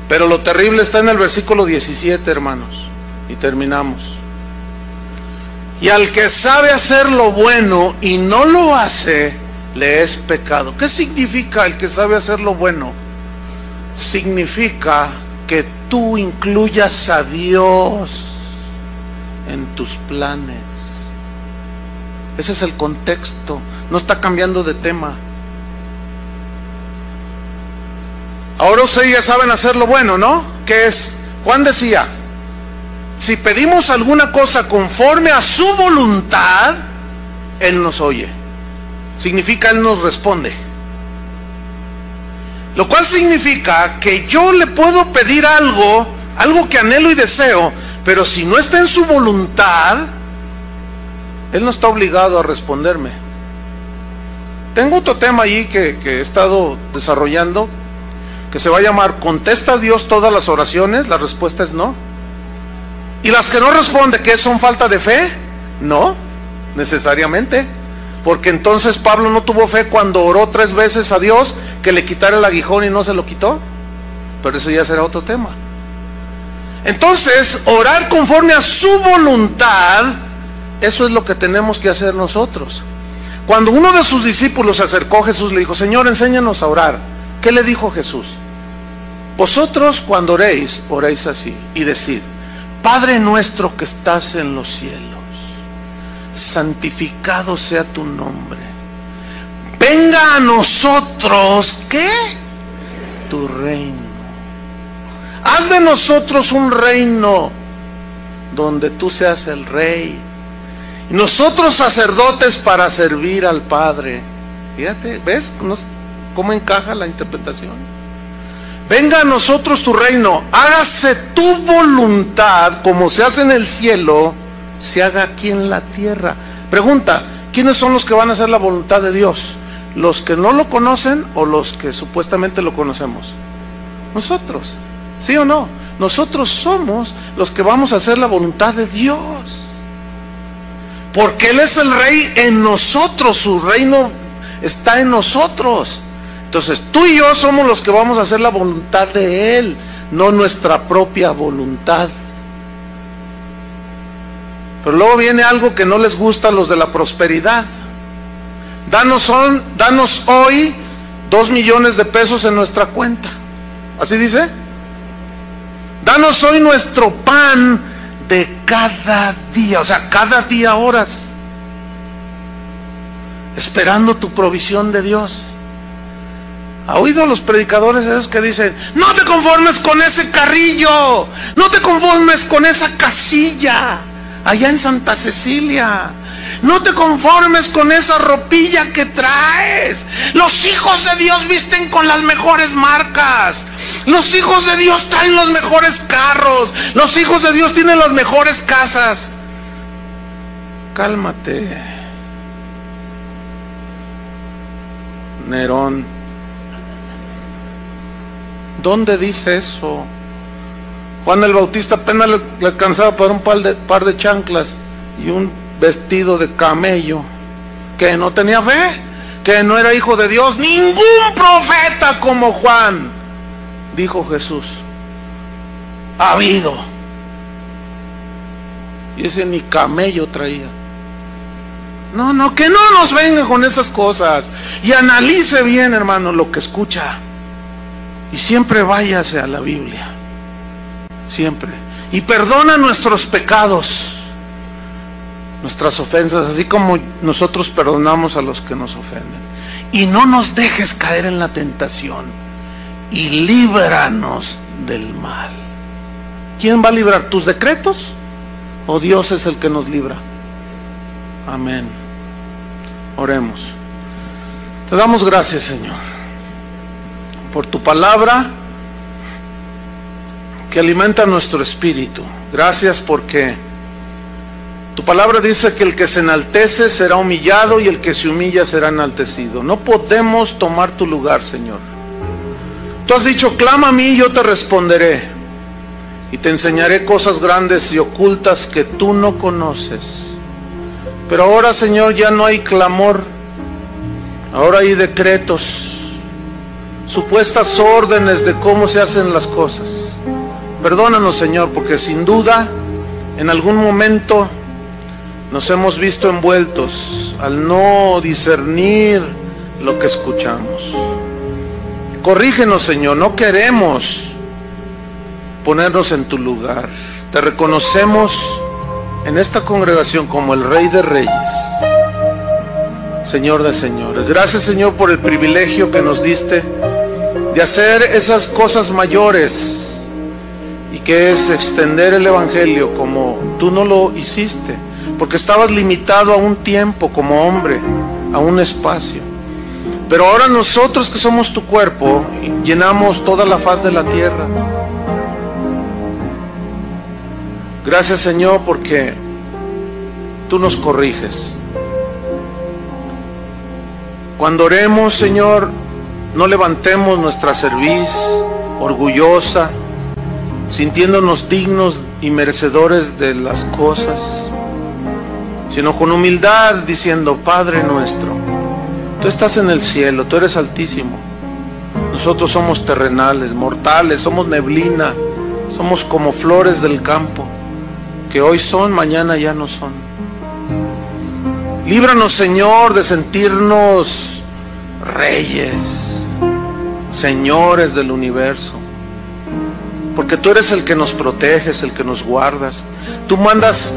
Pero lo terrible está en el versículo 17, hermanos, y terminamos. Y al que sabe hacer lo bueno y no lo hace, le es pecado. ¿Qué significa el que sabe hacer lo bueno? Significa que tú incluyas a Dios en tus planes. Ese es el contexto. No está cambiando de tema. Ahora ustedes ya saben hacer lo bueno, ¿no? ¿Qué es? Juan decía, si pedimos alguna cosa conforme a su voluntad, Él nos oye. Significa Él nos responde. Lo cual significa que yo le puedo pedir algo que anhelo y deseo, pero si no está en su voluntad, Él no está obligado a responderme. Tengo otro tema allí que he estado desarrollando, que se va a llamar ¿contesta Dios todas las oraciones? La respuesta es no. ¿Y las que no responde, qué son, falta de fe? No, necesariamente. Porque entonces Pablo no tuvo fe cuando oró 3 veces a Dios que le quitara el aguijón y no se lo quitó. Pero eso ya será otro tema. Entonces, orar conforme a su voluntad, eso es lo que tenemos que hacer nosotros. Cuando uno de sus discípulos se acercó a Jesús, le dijo, Señor, enséñanos a orar. ¿Qué le dijo Jesús? Vosotros cuando oréis, oréis así, y decid, Padre nuestro que estás en los cielos, santificado sea tu nombre. Venga a nosotros, ¿qué? Tu reino. Haz de nosotros un reino donde tú seas el rey. Y nosotros sacerdotes para servir al Padre. Fíjate, ¿ves cómo encaja la interpretación? Venga a nosotros tu reino, hágase tu voluntad como se hace en el cielo, se haga aquí en la tierra. Pregunta, ¿quiénes son los que van a hacer la voluntad de Dios? ¿Los que no lo conocen o los que supuestamente lo conocemos? Nosotros, ¿sí o no? Nosotros somos los que vamos a hacer la voluntad de Dios. Porque Él es el rey en nosotros, su reino está en nosotros. Entonces tú y yo somos los que vamos a hacer la voluntad de Él, no nuestra propia voluntad. Pero luego viene algo que no les gusta a los de la prosperidad. Danos hoy 2 millones de pesos en nuestra cuenta. ¿Así dice? Danos hoy nuestro pan de cada día, o sea, cada día horas, esperando tu provisión de Dios. ¿Ha oído los predicadores esos que dicen, no te conformes con ese carrillo, no te conformes con esa casilla allá en Santa Cecilia, no te conformes con esa ropilla que traes? Los hijos de Dios visten con las mejores marcas, los hijos de Dios traen los mejores carros, los hijos de Dios tienen las mejores casas. Cálmate, Nerón. ¿Dónde dice eso? Juan el Bautista apenas le alcanzaba para un par de chanclas y un vestido de camello. ¿Que no tenía fe? ¿Que no era hijo de Dios? Ningún profeta como Juan, dijo Jesús, ha habido. Y ese ni camello traía. No, que no nos venga con esas cosas. Y analice bien, hermano, lo que escucha. Y siempre váyase a la Biblia. Siempre. Y perdona nuestros pecados, nuestras ofensas, así como nosotros perdonamos a los que nos ofenden. Y no nos dejes caer en la tentación. Y líbranos del mal. ¿Quién va a librar? ¿Tus decretos? ¿O Dios es el que nos libra? Amén. Oremos. Te damos gracias, Señor, por tu palabra que alimenta nuestro espíritu. Gracias porque tu palabra dice que el que se enaltece será humillado y el que se humilla será enaltecido. No podemos tomar tu lugar, Señor. Tú has dicho, clama a mí y yo te responderé y te enseñaré cosas grandes y ocultas que tú no conoces. Pero ahora, Señor, ya no hay clamor, ahora hay decretos, supuestas órdenes de cómo se hacen las cosas. Perdónanos, Señor, porque sin duda en algún momento nos hemos visto envueltos al no discernir lo que escuchamos. Corrígenos, Señor, no queremos ponernos en tu lugar. Te reconocemos en esta congregación como el Rey de Reyes, Señor de señores. Gracias, Señor, por el privilegio que nos diste de hacer esas cosas mayores, y que es extender el Evangelio como tú no lo hiciste, porque estabas limitado a un tiempo como hombre, a un espacio. Pero ahora nosotros que somos tu cuerpo, llenamos toda la faz de la tierra. Gracias, Señor, porque tú nos corriges. Cuando oremos, Señor, no levantemos nuestra cerviz orgullosa, sintiéndonos dignos y merecedores de las cosas, sino con humildad diciendo: Padre nuestro, tú estás en el cielo, tú eres altísimo. Nosotros somos terrenales, mortales, somos neblina, somos como flores del campo, que hoy son, mañana ya no son. Líbranos, Señor, de sentirnos reyes, señores del universo, porque tú eres el que nos proteges, el que nos guardas. Tú mandas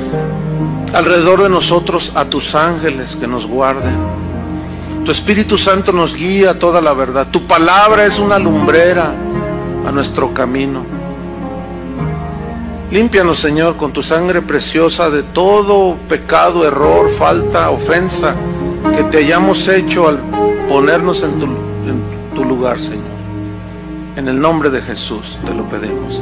alrededor de nosotros a tus ángeles que nos guarden. Tu Espíritu Santo nos guía a toda la verdad. Tu palabra es una lumbrera a nuestro camino. Límpianos, Señor, con tu sangre preciosa de todo pecado, error, falta, ofensa que te hayamos hecho al ponernos en tu lugar, Señor. En el nombre de Jesús te lo pedimos.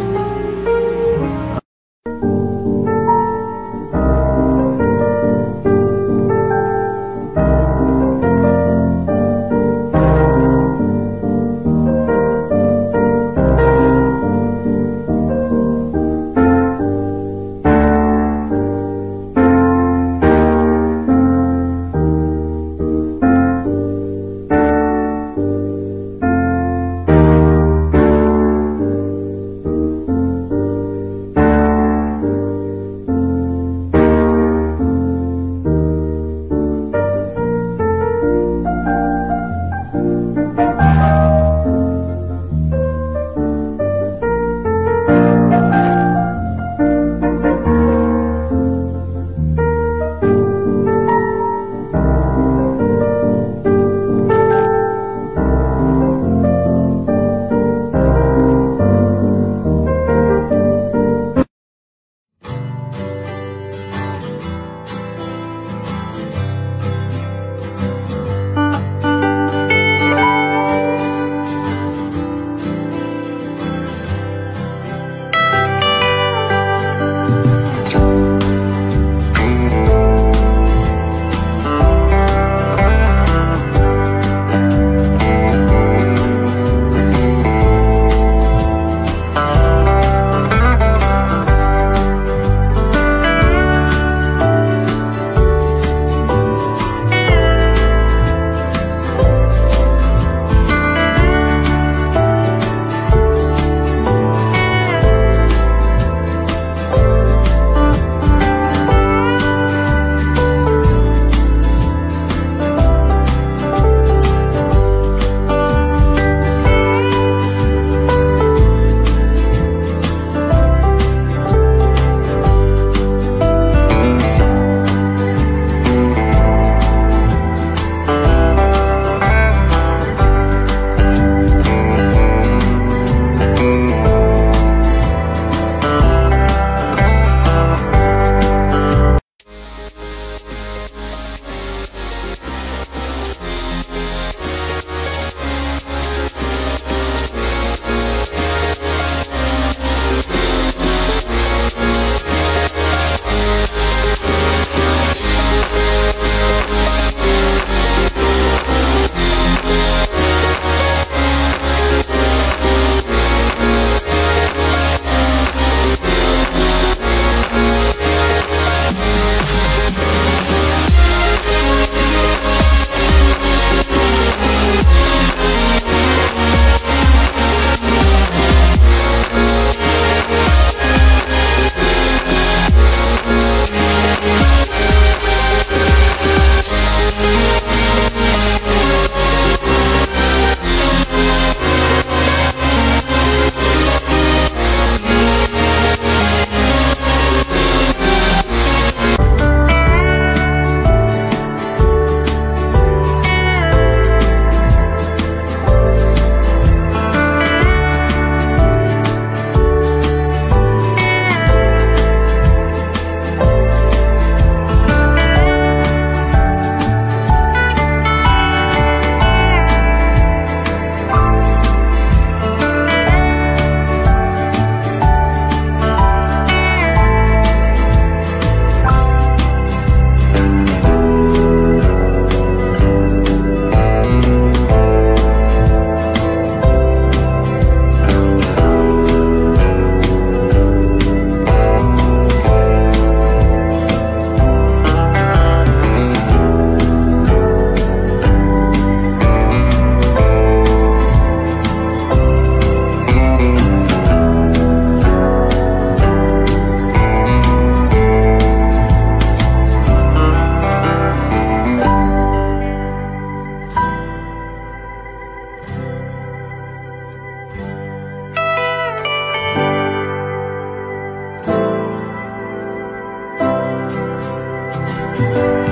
Jesús.